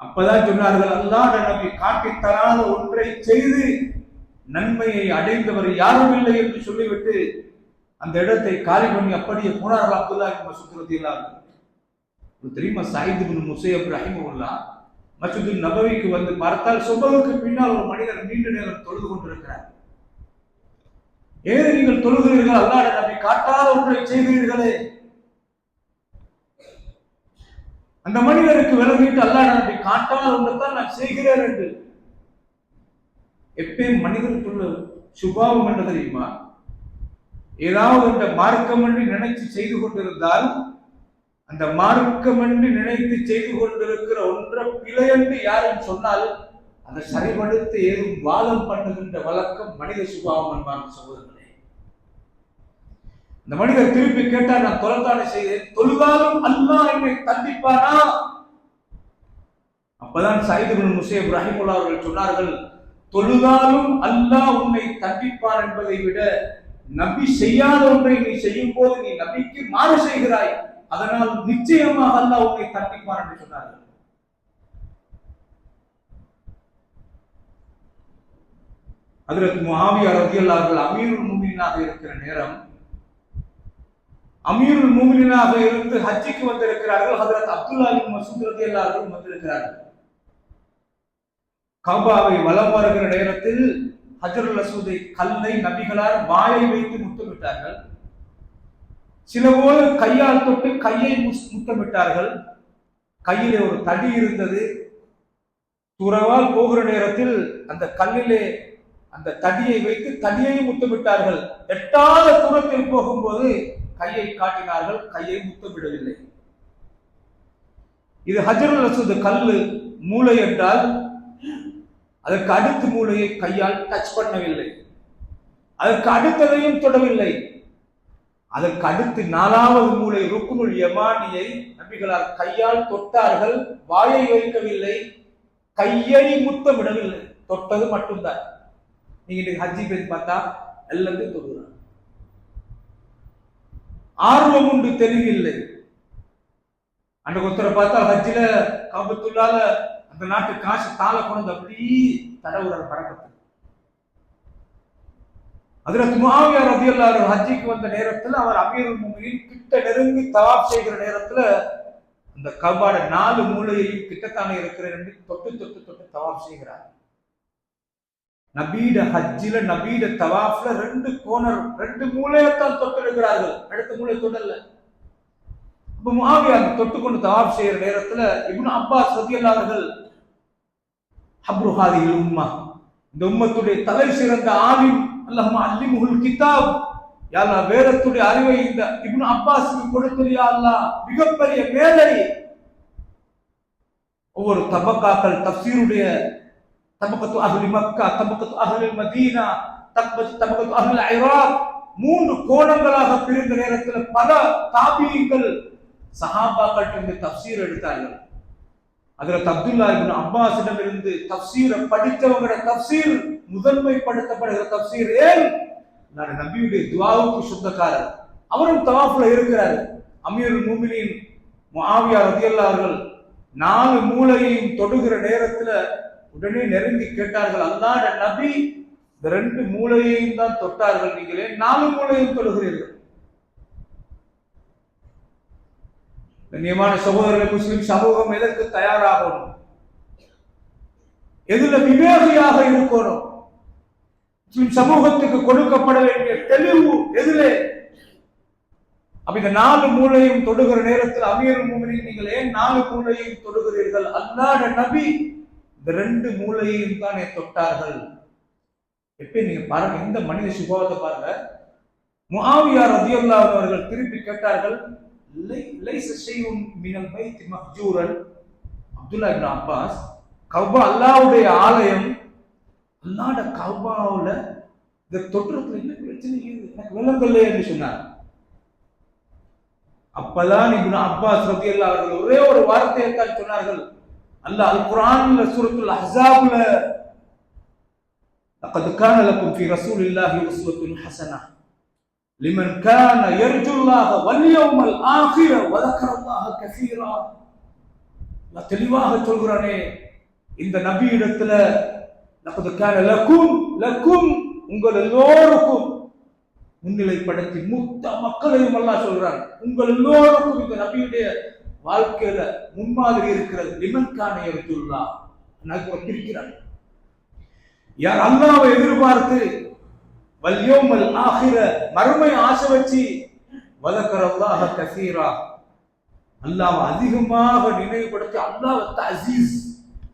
அப்பதான் சொன்னார்கள், அல்லாஹ்வுடைய நபி காட்டித் தராத ஒன்றை செய்து நன்மையை அடைந்தவர் யாரும் இல்லை என்று சொல்லிவிட்டு அந்த இடத்தை காலி பண்ணி அப்படியே போனார்கள். அப்துல்லாஹ் இப்னு மஸ்ஊத் ரலியல்லாஹு அன்ஹு தெரியுமா? சயீத் இப்னு முஸையப் ரஹிமஹுல்லாஹ் மஸ்ஜிதுல் நபவிக்கு வந்து பார்த்தால் சுபஹுக்கு பின்னால் ஒரு மனிதர் நீண்ட நேரம் தொழுது கொண்டிருக்கிறார். ஏன் நீங்கள் தொழுகிறீர்கள்? அல்லாஹ்வுடைய நபி காட்டாத ஒன்றை செய்கிறீர்களே. அந்த மனிதருக்கு விளங்கிட்டு அல்லாஹ்வுடைய நபி காட்டாத ஒன்றை தான் நான் செய்கிறேன் என்று. எப்பயும் மனிதனுக்குள்ள சுபாவம் என்ன தெரியுமா? ஏதாவது அந்த மார்க்கம் என்று நினைச்சு செய்து கொண்டிருந்தால் அந்த மார்க்கம் என்று நினைத்து செய்து கொண்டிருக்கிற ஒன்றை பிழை என்று யாரும் சொன்னால் அதை சரிபடுத்த ஏதும் வாதம் பண்ணுகின்ற வழக்கம் மனித சுபாவம் என்பாங்க சகோதரர்களே. இந்த மனிதர் திருப்பி கேட்டால் நான் தொலைத்தானே செய்தேன், தொழுதாலும் அல்லாஹ் என்னை தண்டிப்பானா? அப்பதான் சயீத் இப்னு முஸையப் ரஹிமஹுல்லாஹ் அவர்கள் சொன்னார்கள், தொழுதாலும் அல்லாஹ் உன்னை தண்டிப்பான் என்பதை விட நபி செய்யாத ஒன்றை நீ செய்யும் போது நீ நபிக்கு மாறு செய்கிறாய், அதனால் நிச்சயமாக அல்லாஹ் உன்னை தண்டிப்பான் என்று சொன்னார்கள். ஹஜ்ரத் முஆவியா ரலியல்லாஹு அன்ஹு அமீருல் முஃமினீனாக இருக்கிற நேரம், அமீருல் முஃமினீனாக இருந்து ஹஜ்ஜுக்கு வந்திருக்கிறார்கள். ஹஜ்ரத் அப்துல்லாஹ் இப்னு மஸ்ஊத் ரலியல்லாஹு அன்ஹு வந்திருக்கிறார்கள். கஅபாவை வலம் வருகிற நேரத்தில் ஹஜ்ருல் அஸ்வதை கல்லை நபிகளார் வாயை வைத்து முத்தமிட்டார்கள். சில போது கையால் தொட்டு கையை முத்தமிட்டார்கள். கையிலே ஒரு தடி இருந்தது. துறவால் போகிற நேரத்தில் அந்த கல்லிலே அந்த தடியை வைத்து தடியை முத்தமிட்டார்கள். எட்டாத தூரத்தில் போகும்போது கையை காட்டினார்கள், கையை முத்தமிடவில்லை. இது ஹஜ்ருல் அஸ்வத் கல்லு மூளை என்றால் அதற்கு அடுத்த மூளையை கையால் டச் பண்ணவில்லை, அதற்கு அடுத்ததையும் தொடவில்லை. அதற்கு அடுத்து நாலாவது மூளை ருக்னுல் யமானியை நபிகளார் கையால் தொட்டார்கள், வாயை வைக்கவில்லை, கையை முத்தமிடவில்லை, தொட்டது மட்டும்தான். நீங்க ஹஜ்ஜி போய் பார்த்தா எல்லாத்தையும் தொடுகிறார். ஆர்வம் உண்டு, தெளிவில்லை. அன்றைக்கு ஒருத்தரை பார்த்தா ஹஜ்ஜில காபத்துள்ளால அந்த நாட்டு காசு தாள கொண்டு அப்படி தடவுறார் பறக்கத்து. ஹஜ்ரத் முஆவியா ரலியல்லாஹு அன்ஹு ஹஜ்ஜுக்கு வந்த நேரத்தில் அவர் அமீருல் முஃமினீன் கிட்ட நெருங்கி தவாப் செய்கிற நேரத்தில் அந்த கஅபாட 4 மூலையையும் கிட்டத்தானே இருக்கிறேன் என்று தொட்டு தொட்டு தொட்டு தவாப் செய்கிறார். நபீட ஹஜ்ஜில நபீட தவாஃப்ல 2 கோனர் 2 மூலையத்தான் தொட்டு இருக்கிறார்கள், அடுத்த மூலை தொடல்ல. அப்ப முஆவியா தொட்டு கொண்டு தவாப் செய்கிற நேரத்தில் இப்னு அப்பாஸ் ரலியல்லாஹு அவர்கள் ஹப்ரு ஹாதிஹில் உம்மா, இந்த உம்மத்துடைய தலை சிறந்த ஆலிம், அல்லாஹும்ம அல்லிமுல் கிதாப், யா அல்லாஹ் வேதத்துடைய அறிவை இந்த இப்னு அப்பாஸ்க்கு கொடுத்தியா அல்லாஹ், மிகப்பெரிய மேதை. ஒவ்வொரு தபக்காக்கள் தஃப்சீருடைய தபக்கத்து அஹ்லி மக்கா, தபக்கத்து அஹ்லி மதீனா, தபக்கத்து அஹ்லி இராக் 3 கோணங்களாக பிரிந்த நேரத்தில் பல தாபீங்கள் சஹாபாக்கள் இந்த தஃப்சீர் எடுத்தார்கள். ஹஜ்ரத் அப்துல்லாஹ் இப்னு அப்பாஸிடம் இருந்து தஃப்சீரை படித்தவங்க தஃப்சீர் முதன்மைப்படுத்தப்படுகிற தஃப்சீர். ஏன்? நான் நபியுடைய துஆவுக்கு சொந்தக்காரர். அவரும் தவாஃப்ல இருக்கிறார். அமீருல் முஃமினீன் முஆவியா ரலியல்லாஹு அவர்கள் 4 மூலையையும் தொடுகிற நேரத்தில் உடனே நெருங்கி கேட்டார்கள், அல்லாஹ்வுடைய நபி இந்த 2 மூலையையும் தான் தொட்டார்கள், நீங்களே 4 மூலையையும் தொடுகிறீர்கள். கண்ணியமான சகோதரர்கள், முஸ்லிம் சமூகம் எதற்கு தயாராகணும்? எதுல விவேகியாக இருக்கணும்? முஸ்லிம் சமூகத்துக்கு கொடுக்கப்பட வேண்டிய தெளிவு எதிலே? அப்ப இந்த 4 மூலையும் தொடுகிற நேரத்தில் அமீருல் முஃமினீன் நீங்கள் ஏன் 4 மூலையையும் தொடுகிறீர்கள்? அல்லாஹ்வுடைய நபி இந்த 2 மூலையையும் தானே தொட்டார்கள். எப்ப நீங்க பாருங்க, இந்த மனித சுபாவத்தை பாருங்க. முஆவியா ரலியல்லாஹு அன்ஹு அவர்கள் திருப்பி கேட்டார்கள், லைஸ ஷைஉன் மினல் பைத் மஹ்ஜூரன். அப்துல்லாஹ் இப்னு அப்பாஸ், கஅபா அல்லாஹ்வுடைய ஆலயம், அல்லாஹ்வுடைய கஅபாவுல இந்த தொற்றத்துல என்ன பிரச்சனை இருக்குது, எனக்கு விளங்கல என்று சொன்னார். அப்பதான் இப்னு அப்பாஸ் ரலியல்லாஹு அவர்கள் ஒரே ஒரு வார்த்தையை தான் சொன்னார்கள். அல்லாஹ் அல் குர்ஆன்ல சூரத்துல் அஹ்ஸாப்ல லقد كان لكم في رسول الله اسوة حسنة لمن كان يرجو الله واليوم الآخر وذكر الله كثيرا. நான் தெளிவாக சொல்கிறானே, இந்த நபி இடத்துல لقد كان لكم உங்கள் எல்லோருக்கும் முன்னிலைப்படுத்தி முத்த மக்களையும் அல்லாஹ் சொல்றான். உங்கள் எல்லோருக்கும் இந்த நபியுடைய வாழ்க்கையில முன்மாதிரி இருக்கிறது. லிமன் கான யர்ஜுல்லாஹ், எனக்கு பிரிக்கிறான். யார் அல்லாஹ்வை எதிர்பார்த்து வல் யௌமல் ஆகிர மறுமை ஆசை வச்சு வதக்கரல்லாஹ கஸீரா, அல்லாஹ்வை அதிகமாக நினைவுபடுத்தி அல்லாஹ்வை தஅஸீஸ்,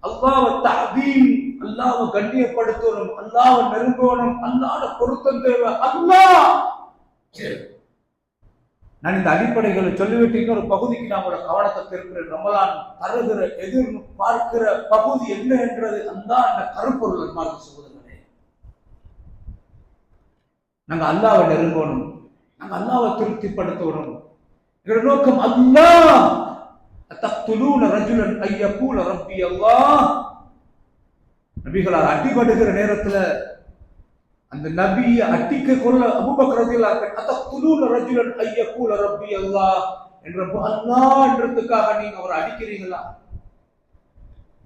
அல்லாஹ்வை தஅதீம், அல்லாஹ்வை கண்ணியப்படுத்தணும், அல்லாஹ்வை நெருங்கணும், அல்லாஹ்வுடைய பொருத்தம் தேவை. அல்லாஹ், நான் இந்த அடிப்படைகளை சொல்லிவிட்டு இன்னொரு பகுதிக்கு நான் ஒரு கவனத்தை திருப்புறேன். ரமலான் தருகிற எதிர்பார்க்கிற பகுதி என்ன என்றது அல்லாஹ் அந்த கருப்பொருள் மார்க்க சகோதரர்களே. நாங்க அல்லாஹ்வை நெருங்கணும், நாங்க அல்லாஹ்வை திருப்திப்படுத்தணும். எங்களுடைய நோக்கம் அல்லாஹ். அத்தக்துலூன ரஜுலன் ஐயகூல ரப்பி அல்லாஹ். நபிகளால் அடிபடுகிற நேரத்துல அந்த நபியை அட்டிக்க கொள்ள அபூபக்கர் ரலியல்லாஹு அன்ஹு அத்தக்துலூன ரஜுலன் ஐயகூல ரப்பி அல்லாஹ் என்ற அல்லாஹ் என்றதுக்காக நீங்க அவரை அடிக்கிறீங்களா?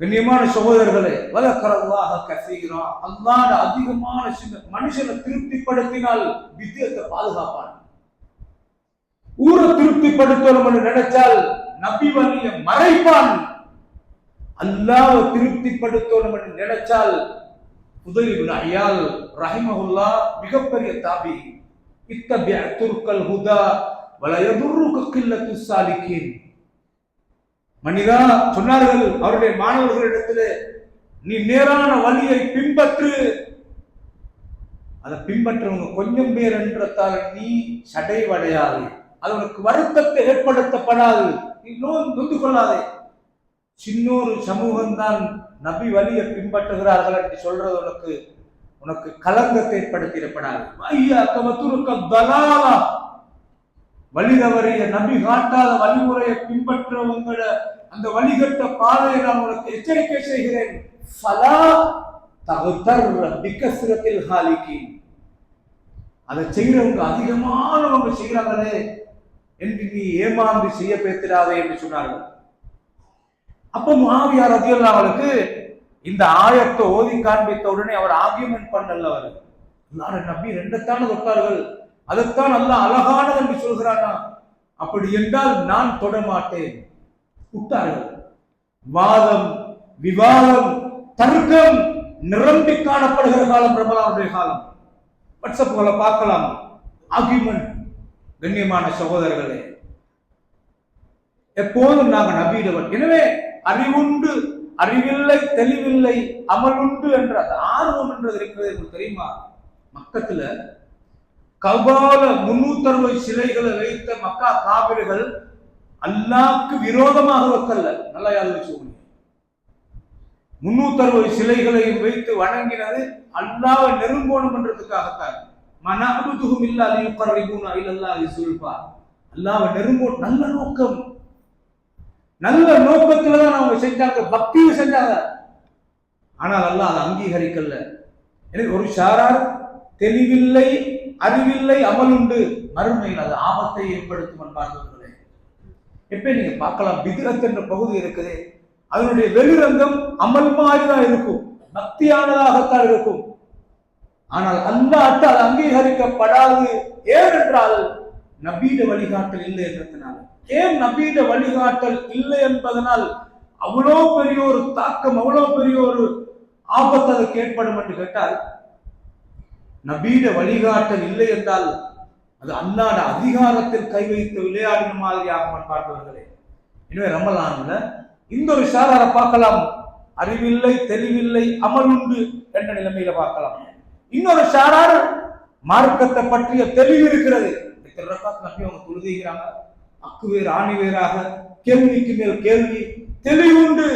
கண்ணியமான சகோதரர்களே, வதக்கரல்லாஹ கஸீரா, அல்லாஹ்வுடைய அதிகமான மனுஷனை திருப்திப்படுத்தினால் வித்தியத்தை பாதுகாப்பான். ஊரை திருப்திப்படுத்தணும் என்று நினைச்சால் நபி வழியை மறைப்பான். அல்லாஹ்வை திருப்திப்படுத்தணும் என்று நினைச்சால் ஃபுதைல் இப்னு அய்யால் ரஹிமஹுல்லாஹ் மிகப்பெரிய தாபி, இத்தபி துர்கல் ஹுதா வல யதுர்ருக கில்லத்து சாலிகீன். மனிதா சொன்னார்கள் அவருடைய மாணவர்களிடத்திலே, நீ நேரான வழியை பின்பற்று, அதை பின்பற்றவங்க கொஞ்சம் பேர் என்றதால் நீ சடைவடையாது, அது உனக்கு வருத்தத்தை ஏற்படுத்தப்படாது, நீ நொந்து கொள்ளாதே. சின்னொரு சமூகம்தான் நபி வழியை பின்பற்றுகிறார்கள் என்று சொல்றது உனக்கு கலங்கத்தை ஏற்படுத்திடப்படாது. வழி தவறிய நபி காட்டாத வழிமுறையை பின்பற்றுவங்கள அந்த வழிகட்ட பாதையை நான் உனக்கு எச்சரிக்கை செய்கிறேன். அதை செய்யறவங்க அதிகமானவங்க செய்யறாங்களே என்று நீ ஏமாந்து செய்ய பேத்திடாதே என்று சொன்னார்கள். அப்ப முஆவியா ரலியல்லாஹு அன்ஹுக்கு இந்த ஆயத்தை ஓதி காண்பித்த உடனே அவர் ஆர்கியூமெண்ட் பண்ணல. அவர் நபி 2 தொட்டார்கள், அதைத்தான் அல்லாஹ் அழகானது என்று சொல்கிறானா? அப்படி என்றால் நான் தொட மாட்டேன். விட்டார்கள். வாதம், விவாதம், தர்க்கம் நிரம்பி காணப்படுகிற காலம் ரமலானுடைய காலம். வாட்ஸ்அப்களை பார்க்கலாம், ஆர்கியூமெண்ட். கண்ணியமான சகோதரர்களே, எப்போதும் நாங்கள் நபியிடவர். எனவே அறிவுண்டு, அறிவில்லை, தெளிவில்லை, அமல் உண்டு என்ற அந்த ஆர்வம் என்றது இருக்கிறது. உங்களுக்கு தெரியுமா? மக்கத்துல கஅபால 360 சிலைகளை வைத்த மக்கா காபிர்கள் அல்லாஹ்க்கு விரோதமாக வைக்கல. நல்லா யாரும் வச்சுக்கோங்க. 360 சிலைகளை வைத்து வணங்கினது அல்லாஹ்வை நெருங்கணும் என்றதுக்காகத்தான். மனஅபுதுஹும் இல்லா லியுகர்ரிபூனா இலல்லாஹி ஸுல்ஃபா. அல்லாஹ்வை நெருங்கணும், நல்ல நோக்கம், நல்ல நோக்கத்துல தான் அவங்க செஞ்சாங்க, பக்தியை செஞ்சாங்க. ஆனால் அல்லாஹ் அதை அங்கீகரிக்கல. எனவே ஒரு ஷாரார் தெளிவில்லை, அறிவில்லை, அமல் உண்டு, மறுமையில் அது ஆபத்தை ஏற்படுத்தும் என்பார்களே. எப்ப நீங்க பார்க்கலாம், பித்அத் என்ற பகுதி இருக்குது, அதனுடைய வெளிரங்கம் அமல் மாதிரி தான் இருக்கும், பக்தியானதாகத்தான் இருக்கும். ஆனால் அல்லாஹ்ட்ட அது அங்கீகரிக்கப்படாது. ஏனென்றால் நபீட வழிகாட்டல் இல்லை என்றதுனால. ஏன் நபீட வழிகாட்டல் இல்லை என்பதனால் அவ்வளோ பெரிய ஒரு தாக்கம், அவ்வளோ பெரிய ஒரு ஆபத்து அதுக்கு ஏற்படும் என்று கேட்டால், நபீட வழிகாட்டல் இல்லை என்றால் அது அல்லாத அதிகாரத்தில் கை வைத்து விளையாடின மாதிரியாக பார்த்தவர்களே. எனவே ரமலான்ல இந்த ஒரு ஷாராரை பார்க்கலாம், அறிவில்லை, தெளிவில்லை, அமல் உண்டு என்ற நிலைமையில பார்க்கலாம். இன்னொரு ஷாரார் மார்க்கத்தை பற்றிய தெளிவு இருக்கிறது. நபி அவங்க தொழுகிறாங்க, அக்கு வேறு ஆணி வேறாக, கேள்விக்கு மேல் கேள்வி, தெளிவு உண்டு,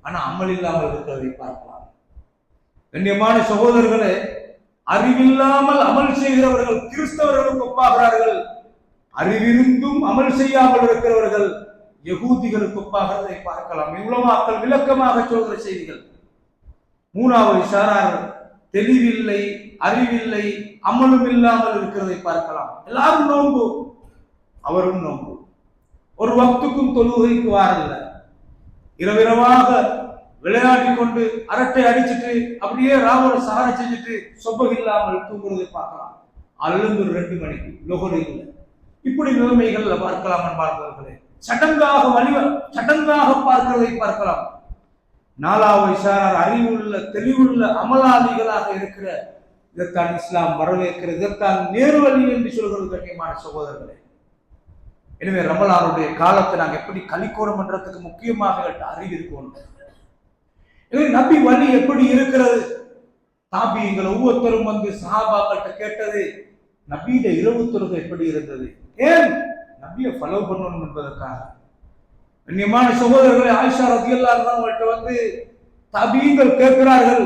ஆனா அமல் இல்லாமல் இருக்கிறதை பார்க்கலாம். கண்ணியமான சகோதரர்களே, அறிவில்லாமல் அமல் செய்கிறவர்கள் கிறிஸ்தவர்களுக்கு ஒப்பாகிறார்கள், அறிவிருந்தும் அமல் செய்யாமல் இருக்கிறவர்கள் யகூதிகளுக்கு ஒப்பாகிறதை பார்க்கலாம். உலமாக்கள் விளக்கமாக சொல்கிற செய்திகள். மூணாவது ஷாரார் தெளிவில்லை, அறிவில்லை, அமலும் இல்லாமல் இருக்கிறதை பார்க்கலாம். எல்லாரும் நோன்பு, அவரும் நோன்பு, ஒரு வக்துக்கும் தொழுகைக்கு வாரல்ல, இரவிரவாக விளையாடி கொண்டு அரட்டை அடிச்சுட்டு அப்படியே ராவோட சகார செஞ்சுட்டு சொப்பம் இல்லாமல் தூங்குறதை பார்க்கலாம். அல்லது 2 மணிக்கு லொகரு இல்லை. இப்படி நிலைமைகள் பார்க்கலாம். பார்க்கிறவர்களே, சடங்காக பார்க்கிறதை பார்க்கலாம். நாலாவது ஷாரார் அறிவுள்ள தெளிவுள்ள அமலாளிகளாக இருக்கிற, இதைத்தான் இஸ்லாம் வரவேற்கிறது, இதைத்தான் நேர்வழி என்று சொல்கிறது கண்ணியமான சகோதரர்களே. எனவே ரமலானுடைய காலத்தை நாங்கள் எப்படி கழிக்கணும் என்றதுக்கு முக்கியமாக அறிவு இருக்கணும். நபி வழி எப்படி இருக்கிறது? தாபியங்கள் ஒவ்வொருத்தரும் வந்து சஹாபாக்கள்கிட்ட கேட்டது, நபியிட இரவு தொழுகை எப்படி இருந்தது? ஏன்? நபியை ஃபாலோ பண்ணணும் என்பதற்காக. கண்ணியமான சகோதரர்களை, ஆயிஷா ரலியல்லாஹு அன்ஹா அவங்கள்ட்ட வந்து தாபியங்கள் கேட்கிறார்கள்,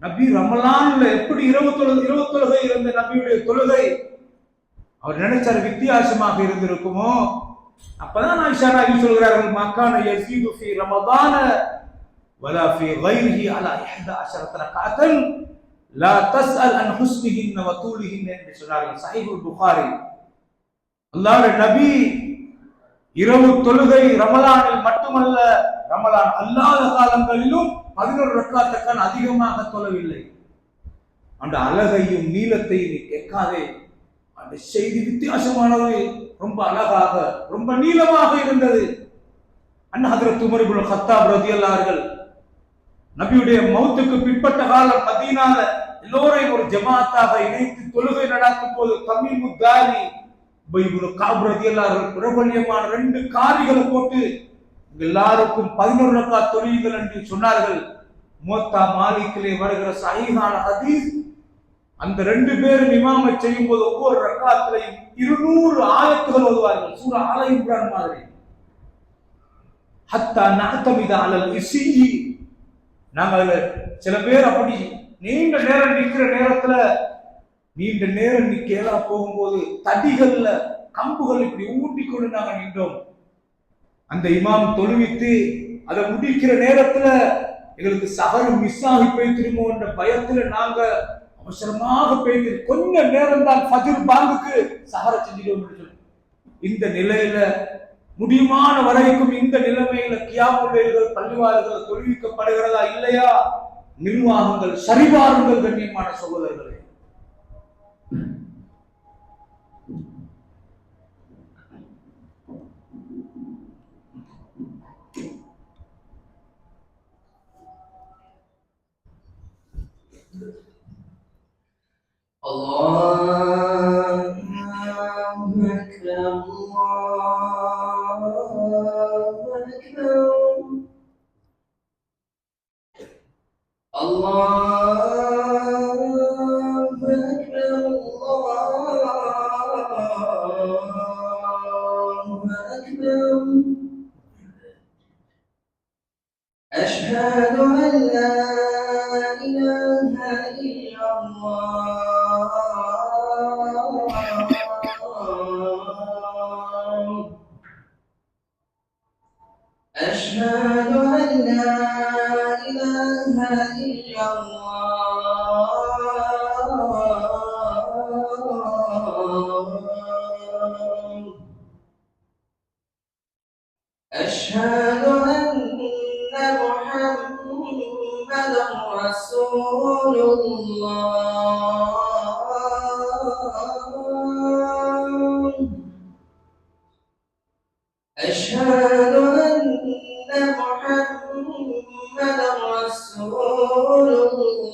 நபி ரமலான்ல எப்படி இரவு தொழுகை இருந்த நபியுடைய தொழுகை? அவர் நினைச்சார் வித்தியாசமாக இருந்திருக்குமோ. அப்பதான் ஆயிஷா ரலி சொல்கிறார்கள், மக்கான யஸீது ஃபீ ரமதான வலா ஃபீ கைரிஹி அலா 11 ரக்அத்தன் லா தஸ்அல் அன் ஹுஸ்னிஹின் வ தூலிஹின் என்று சொன்னார்கள். சஹீஹுல் புகாரி. அல்லாஹ்வுடைய நபி இரவு தொழுகை ரமலானில் மட்டுமல்ல, ரமலான் அல்லாத காலங்களிலும் 11 ரக்அத்துக்கு அதிகமாக தொழவில்லை. அந்த அழகையும் நீளத்தையும் நீ கேட்காதே, அந்த செய்தி வித்தியாசமானது, ரொம்ப அழகாக ரொம்ப நீளமாக இருந்தது. அண்ணா ஹஜ்ரத் உமர் இப்னு கத்தாப் ரலியல்லாஹு அன்ஹு நபியுடைய மௌத்துக்கு பிற்பட்ட காலம் மதீனால எல்லோரையும் ஒரு ஜமாத்தாக இணைத்து தொழுகை நடக்கும் போது தமீமு தாரி இப்னு கஅப் ரலியல்லாஹு அன்ஹு பிரபல்யமான 2 காரிகளை போட்டு எல்லாருக்கும் 11 ரக்அத் தொழுயுங்கள் என்று சொன்னார்கள். முவத்தா மாலிக்கிலே வருகிற சஹீஹான ஹதீஸ், அந்த 2 பேரும் இமாமை செய்யும் போது ஒவ்வொரு ரக்காத்திலையும் 200 ஆயத்துகள் ஓதுவார்கள், சூரா ஆல இம்ரான் மாதிரி. ஹத்தா நஅதமித அலல் இஸ்ஸி, நாங்க சில பேர் அப்படி நீண்ட நேரம் நிக்கிற நேரத்துல, நீண்ட நேரம் நிக்கலா போகும்போது தடிகள்ல கம்புகள் இப்படி ஊட்டி கொண்டு நாங்க நின்றோம். அந்த இமாம் தொழுவித்து அதை முடிக்கிற நேரத்துல எங்களுக்கு சஹர் மிஸ் ஆகி போய்த்திருமோ என்ற பயத்துல நாங்க அவசரமாக போய்த்து கொஞ்ச நேரம் தான் ஃபஜ்ர் பாங்குக்கு சஹர செஞ்சிட்டோம். இந்த நிலையில முடியுமான வரைக்கும் இந்த நிலைமையில கியாமுல் லைல்கள் பள்ளிவாசல்கள் தொழுவிக்கப்படுகிறதா இல்லையா? நிர்வாகங்கள் சரிபாருங்கள் கண்ணியமான சகோதரர்களே. أشهد أن لا إله إلا الله أشهد أن لا إله إلا الله أشهد أن محمدا رسول الله أشهد أن محمدا رسول الله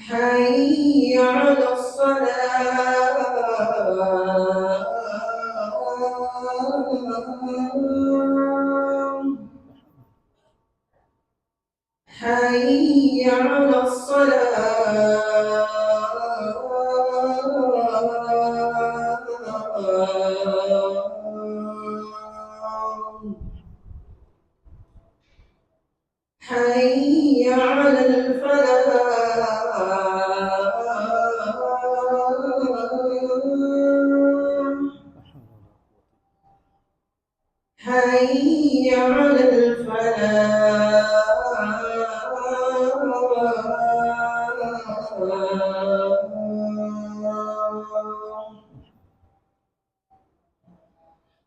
حي على الصلاة حي على الصلاة حي على الفلاح حي على الفلاح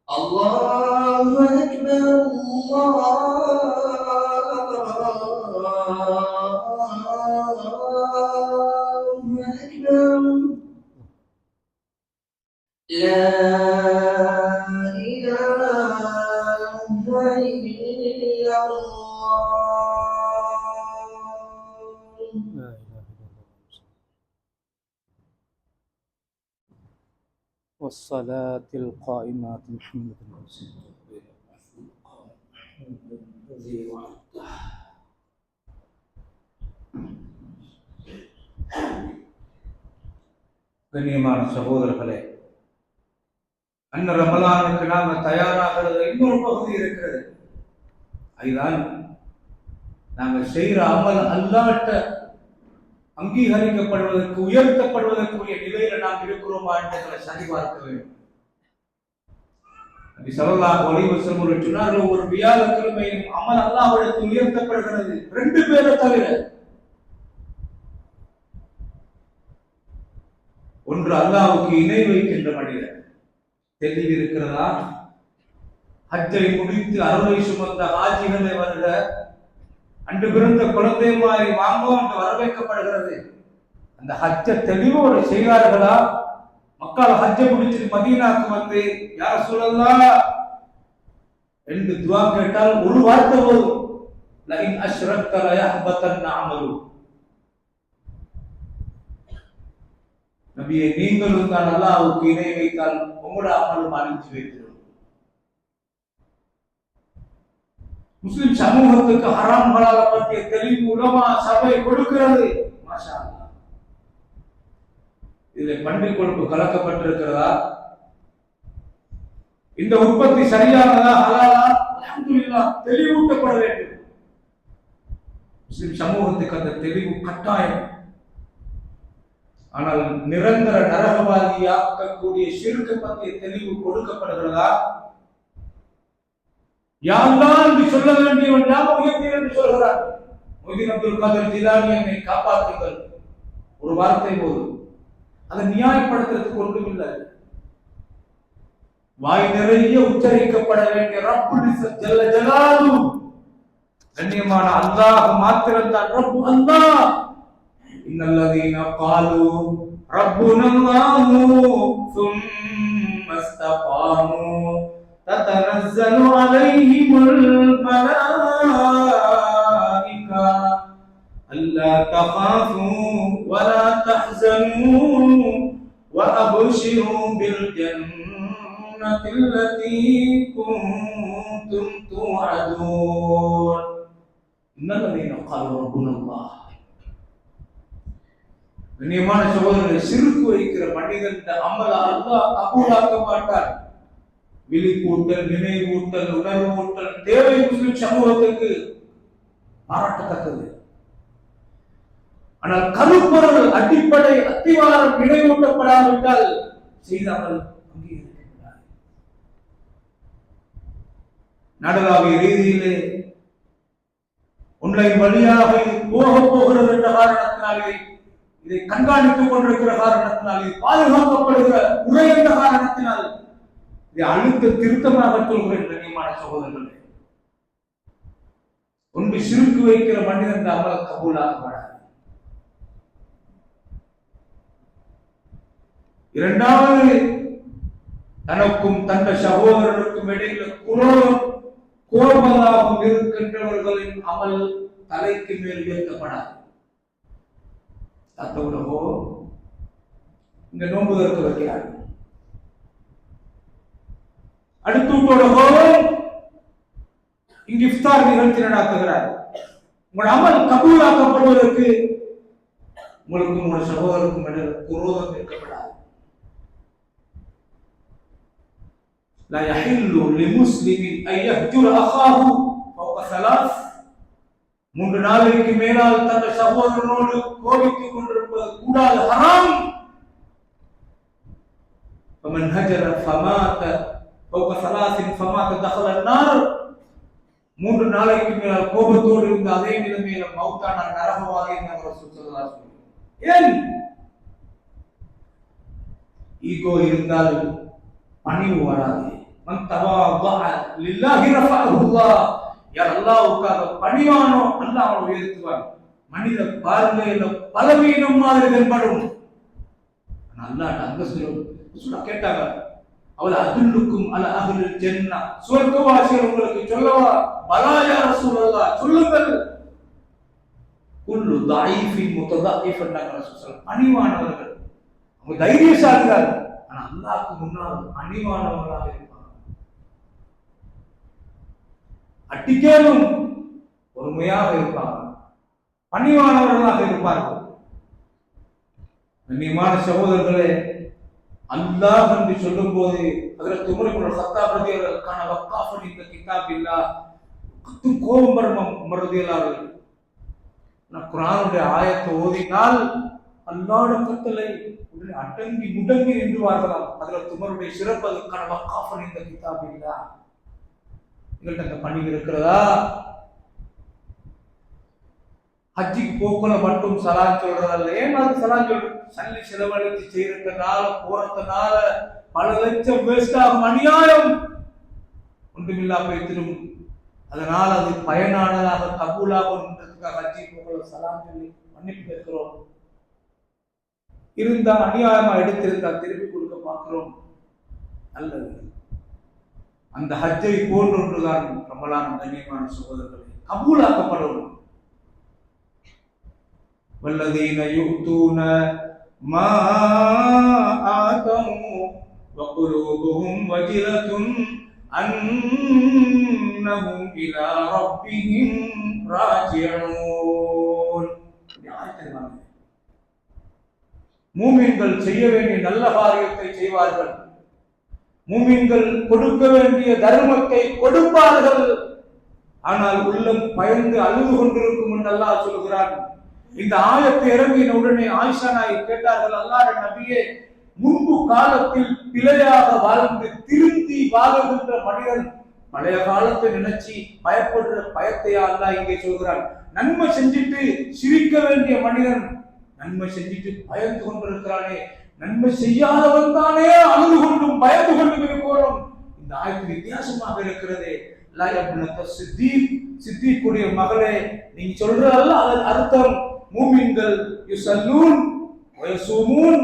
الله أكبر الله أكبر لا إله إلا الله والصلاة القائمة محمد رسول கண்ணியமான சகோதரர்களே, அன்ன ரமலானுக்கு நாம தயாராகிறது இன்னொரு பகுதி இருக்கிறது. அதுதான் நாங்க செய்யற அமல் அல்லாட்ட அங்கீகரிக்கப்படுவதற்கு, உயர்த்தப்படுவதற்குரிய நிலையில நாம் இருக்கிறோமா என்பதை சரிபார்க்க வேண்டும். நபி ஸல்லல்லாஹு அலைஹி வஸல்லம் சொன்னார்கள், ஒரு வியாழக்கிழமையும் அமல் அல்லாஹ்விடத்தில் உயர்த்தப்படுகிறது 2 பேரை தவிர. ஒன்று அல்லாஹ்வுக்கு இணை வைக்கின்ற மனிதர். தெளிவு இருக்கிறதா? ஹஜ்ஜை முடித்து அருளை சுமந்த ஹாஜிகளை வருக, அன்று பிறந்த குழந்தை மாதிரி வாங்கும் என்று வரவேற்கப்படுகிறது. அந்த ஹஜ்ஜ தெளிவோடு செய்வார்களா? மக்கள் ஹஜ்ஜ முடிச்சு மதீனாக்கு வந்து யார சொல்லலாம் என்று துவா கேட்டால் ஒரு வார்த்தை போதும், லஇன் அஷ்ரக்த லயஹ்பதன் அமலு. நபியே, நீங்களும் தான் அல்லாஹ்வுக்கு இணை வைத்தால் உங்களுடைய அமலும் அழிஞ்சு வைத்திரும். முஸ்லிம் சமூகத்துக்கு ஹராம் ஹலால பற்றிய தெளிவு உலமா சபை கொடுக்கிறது. மாஷா அல்லாஹ். இதில் பன்றிக் கொழுப்பு கலக்கப்பட்டிருக்கிறதா? இந்த உற்பத்தி சரியானதா, ஹலாலா? அல்ஹம்துலில்லாஹ், தெளிவூட்டப்பட வேண்டும். முஸ்லிம் சமூகத்துக்கு அந்த தெளிவு கட்டாயம். ஆனால் நிரந்தர நரகவாதியாக்கக்கூடிய ஷிர்க் பற்றிய தெளிவு கொடுக்கப்படுகிறதா? யாரெல்லாம் என்று சொல்ல வேண்டியவன் யார் உயர்த்தீர் என்று சொல்கிறார். மொய்தீன் அப்துல் காதர் ஜிலானி, என்னை காப்பாற்றுங்கள், ஒரு வார்த்தை போதும். அதை நியாயப்படுத்துறதுக்கு ஒன்றும் இல்லை. வாய் நிறைய உச்சரிக்கப்பட வேண்டிய ரப்புல் இஸ்ஸத் ஜல்ல ஜலாலு, கண்ணியமான அல்லாஹ் மாத்திரம்தான் ரப்பு அல்லாஹ். இன்னல்லதீன காலு ரப்புனா அல்லாஹு சும்ம இஸ்தகாமு ததனஸ்ஸலு அலைஹிமுல் மலாயிகா அல்லா தகாஃபு வலா தஹ்ஸனு வஅப்ஷிரு பில் ஜன்னத்தில் லதீ குன்தும் துஅதூன். இன்னல்லதீன காலு ரப்புனா அல்லாஹ். கண்ணியமான சகோதரர்கள், சிறுக்கு வைக்கிற மனிதன் அமல் அல்லாஹ் கபூலாக்க மாட்டார். விழிப்பூட்டல், நினைவூட்டல், உணர்வூட்டல் தேவை. முஸ்லிம் சமூகத்துக்கு பாராட்டத்தக்கது. ஆனால் கருப்பொருள் அடிப்படை அத்திவாரம் நினைவூட்டப்படாவிட்டால் செய்தாமல் அங்கீகரிக்கப்படாது. நாடளாவிய ரீதியிலே ஆன்லைன் வழியாக இது போகிறது என்ற காரணத்தினாலே, இதை கண்காணித்துக் கொண்டிருக்கிற காரணத்தினால், இது பாதுகாக்கப்படுகிற உரை என்ற காரணத்தினால் இதை அழுத்த திருத்தமாக சொல்கிறேன். கண்ணியமான சகோதரர்களே, ஒன்று சிறுக்கு வைக்கிற மனிதன் அமல் கபூலாக்கப்படாது. இரண்டாவது, தனக்கும் தந்த சகோதரனுக்கும் இடையில கோபமாகவும் இருக்கின்றவர்களின் அமல் தலைக்கு மேல் உயர்த்தப்படாது. தாத்தோடவோ இந்த நோன்பு திறக்க வைக்கிறார். அடுத்த வீட்டோடவோ இங்கு இஃப்தார் நிகழ்ச்சி நடாத்துகிறார். உங்கள் அமல் கபூலாக்கப்படுவதற்கு உங்களுக்கும் உங்கள் சகோதரருக்கும் இடையில் குரோதம் இருக்கப்படாது. لا يحل لمسلم ان يهجر اخاه فوق ثلاث. 3 நாளைக்கு மேலால் தன் சகோதரனோடு கோபித்துக் கொண்டிருப்பது கூடாது, ஹராம். فمن هجر فمات فوق ثلاث فمات دخل النار. 3 நாளைக்கு மேலால் கோபத்தோடு இருந்த அதே நிலைமையில மௌத்தான நரகவாதி என்று ரசூல் ஸல்லல்லாஹு அலைஹி வஸல்லம். ஏன்? ஈகோ இருந்தால் பணிவு வராது. மன் தவாதஅ லில்லாஹி ரஃபஅஹு அல்லாஹ். யார் அல்லாஹ்வுக்காக பணிவானோ அல்லாஹ் அவனை உயர்த்துவான். மனித பார்வையில பலவீனம் மாதிரி தென்படும். அல்லாஹ் அங்க சொல்ல கேட்டாங்க, அவள் அதுல்லுக்கும் அல அஹ்லில் ஜன்னah, சுவர்க்கவாசிகள் உங்களுக்கு சொல்லவா? பலா யா ரசூலல்லாஹ், சொல்லுங்கள். குல்லு தஈஃபின் முத்ததஈஃபன் ரசூல். பணிவானவர்கள், அவங்க தைரியசாலிகள், ஆனா அல்லாஹ்வுக்கு முன்னால் பணிவானவர்களாக இருப்பாங்க. அட்டிக்கேலும் பொறுமையாக இருப்பாங்க, பணிவானவர்களாக இருப்பார்கள். கண்ணியமான சகோதரர்களே, அல்லாஹ் என்று சொல்லும் போது ஹஜ்ரத் உமர் இப்னு கத்தாப் ரலியல்லாஹு அன்ஹு கான வக்காஃபன் இந்த கிதாபில்லாஹ், கோபம் வரும் உமர் ரலியல்லாஹு அன்ஹு. நான் குர்ஆனுடைய ஆயத்தை ஓதினால் அல்லாஹ்வுடைய கட்டளை உடனே அடங்கி முடங்கி நின்றுவார்களாம். ஹஜ்ரத் உமருடைய சிறப்பு அதுக்கான வக்காஃபன் இந்த கிதாபில்லாஹ். எங்கள்கிட்ட அந்த பணி இருக்கிறதா? ஹஜ்ஜிக்கு போக்குல மட்டும் சலான் சொல்றதல்ல. ஏன் அது சலான் சொல்ற? சல்லி செலவழித்து செய்யறதுனால போறதுனால பல லட்சம் வேஸ்ட் ஆகும், அநியாயம். ஒன்றுமில்லா போய்த்திரும். அதனால அது பயனானதாக கபூலாகும்ன்றதுக்காக ஹஜ்ஜி போக்குல சலான் சொல்லி மன்னிப்பு கேட்கிறோம். இருந்தா அநியாயமா எடுத்திருந்தா திருப்பி கொடுக்க பார்க்கிறோம். நல்லது. அந்த ஹஜ்ஜை போன்றொன்றுதான் ரமலான். கண்ணியமான சகோதரர்களே, கபூலாக்கப்படும். வல்லதீன யுக்தூன மா ஆதமு வகுலூபுஹும் வஜிலத்துன் அன்னஹும் இலா ரப்பிஹிம் ராஜிஊன். மூமின்கள் செய்ய வேண்டிய நல்ல காரியத்தை செய்வார்கள், மூமின்கள் கொடுக்க வேண்டிய தர்மத்தை கொடுப்பார்கள். ஆனால் உள்ளம் பயந்து அழுது கொண்டிருக்கும் என்று அல்லாஹ் சொல்கிறான். இந்த ஆயத்தை இறங்கின உடனே ஆயிஷா நாயகி கேட்டார்கள், அல்லாஹ்வின் நபியே, முன்பு காலத்தில் பிழையாக வாழ்ந்து திருந்தி வாழுகின்ற மனிதன் பழைய காலத்தை நினைச்சு பயப்படுற பயத்தையா அல்லாஹ் இங்கே சொல்கிறான்? நன்மை செஞ்சுட்டு சிரிக்க வேண்டிய மனிதன் நன்மை செஞ்சுட்டு பயந்து கொண்டிருக்கிறானே, நன்மை செய்யாதவன் தானே அழுது கொண்டும் பயந்து கொண்டும் இருக்கிறோம். இந்த ஆயத்து வித்தியாசமாக இருக்கிறதே. சித்திக்குடைய மகளே, நீங்க சொல்றதல்ல அதன் அர்த்தம். மூமின்கள் யுஸல்லூன் வயஸூமூன்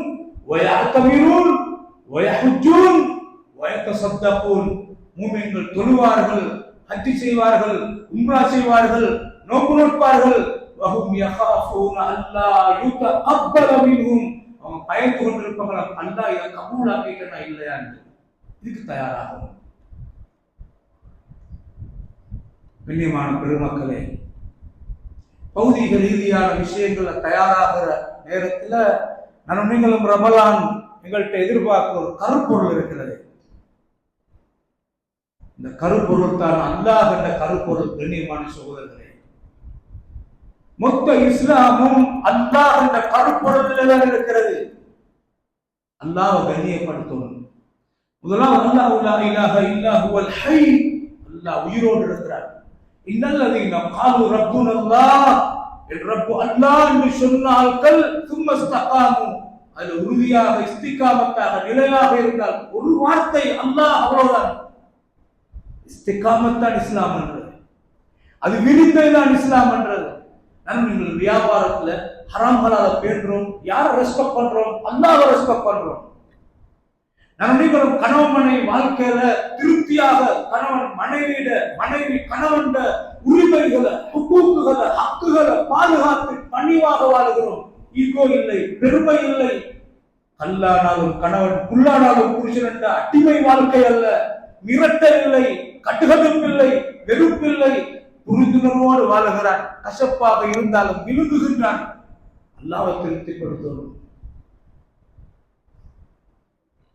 வயஅ்தமிரூன் வயஹுஜ்ஜூன் வயதஸத்தகூன். மூமின்கள் தொழுவார்கள், ஹஜ் செய்வார்கள், உம்ரா செய்வார்கள், நோன்பு நோட்பார்கள். வஹும் யகாஃபூன அல்லா யுதஅப்பல மின்ஹும். அவங்க பயந்து கொண்டிருப்பாங்க, அல்லாஹ் இதை கபூலாக்கிட்டனா இல்லையா என்று. இதுக்கு தயாராகும். கண்ணியமான பெருமக்களே, பௌதீக ரீதியான விஷயங்கள தயாராகிற நேரத்துல நான் நீங்களும் ரமலான் எங்கள்கிட்ட எதிர்பார்க்க ஒரு கருப்பொருள் இருக்கிறது. இந்த கருப்பொருள் தான் அல்லாஹ் என்ற கருப்பொருள். கண்ணியமான சகோதரர்களே, மொத்த இஸ்லாமும் அல்லாஹ் என்ற கருப்பொருளில் தான் இருக்கிறது. அல்லாஹ்வை கண்ணியப்படுத்தணும். முதலாவது அல்லாஹ் லா இலாஹ இல்லா ஹுவல் ஹய். அல்லாஹ் உயிரோடு இருக்கிறார். இன்னல்லதீன காலு ரப்புனல்லாஹ், ரப்பு அல்லாஹ் என்று சொன்னார்கள். சும்ம இஸ்தகாமு, அதில் உறுதியாக இஸ்திகாமத்தாக நிலையாக இருந்தால் ஒரு வார்த்தை அல்லாஹ், அவ்வளவுதான். இஸ்திகாமத்தான் இஸ்லாம் என்றது. அது விரிந்ததுதான் இஸ்லாம் என்றது. நீங்கள் வியாபாரத்துல ஹராம் ஹலால பேணுறோம். யாரை ரெஸ்பெக்ட் பண்றோம்? அல்லாஹ்வை ரெஸ்பெக்ட் பண்றோம். நீங்களும் கணவன் மனைவி வாழ்க்கையில திருப்தியாக கணவன் மனைவி கணவன் உரிமைகளை, ஹுக்கூக்குகளை, ஹக்குகளை பாதுகாத்து பணிவாக வாழுகிறோம். ஈகோ இல்லை, பெருமை இல்லை. கல்லானாலும் கணவன், புல்லானாலும் புருஷன் என்ற அடிமை வாழ்க்கை அல்ல. மிரட்டல் இல்லை, கட்டுகதுப்பில்லை, வெறுப்பில்லை. புரிந்துணர்வோடு வாழுகிறான். கசப்பாக இருந்தாலும் விழுங்குகின்றான். அல்லாஹ்வை திருப்திப்படுத்தணும்.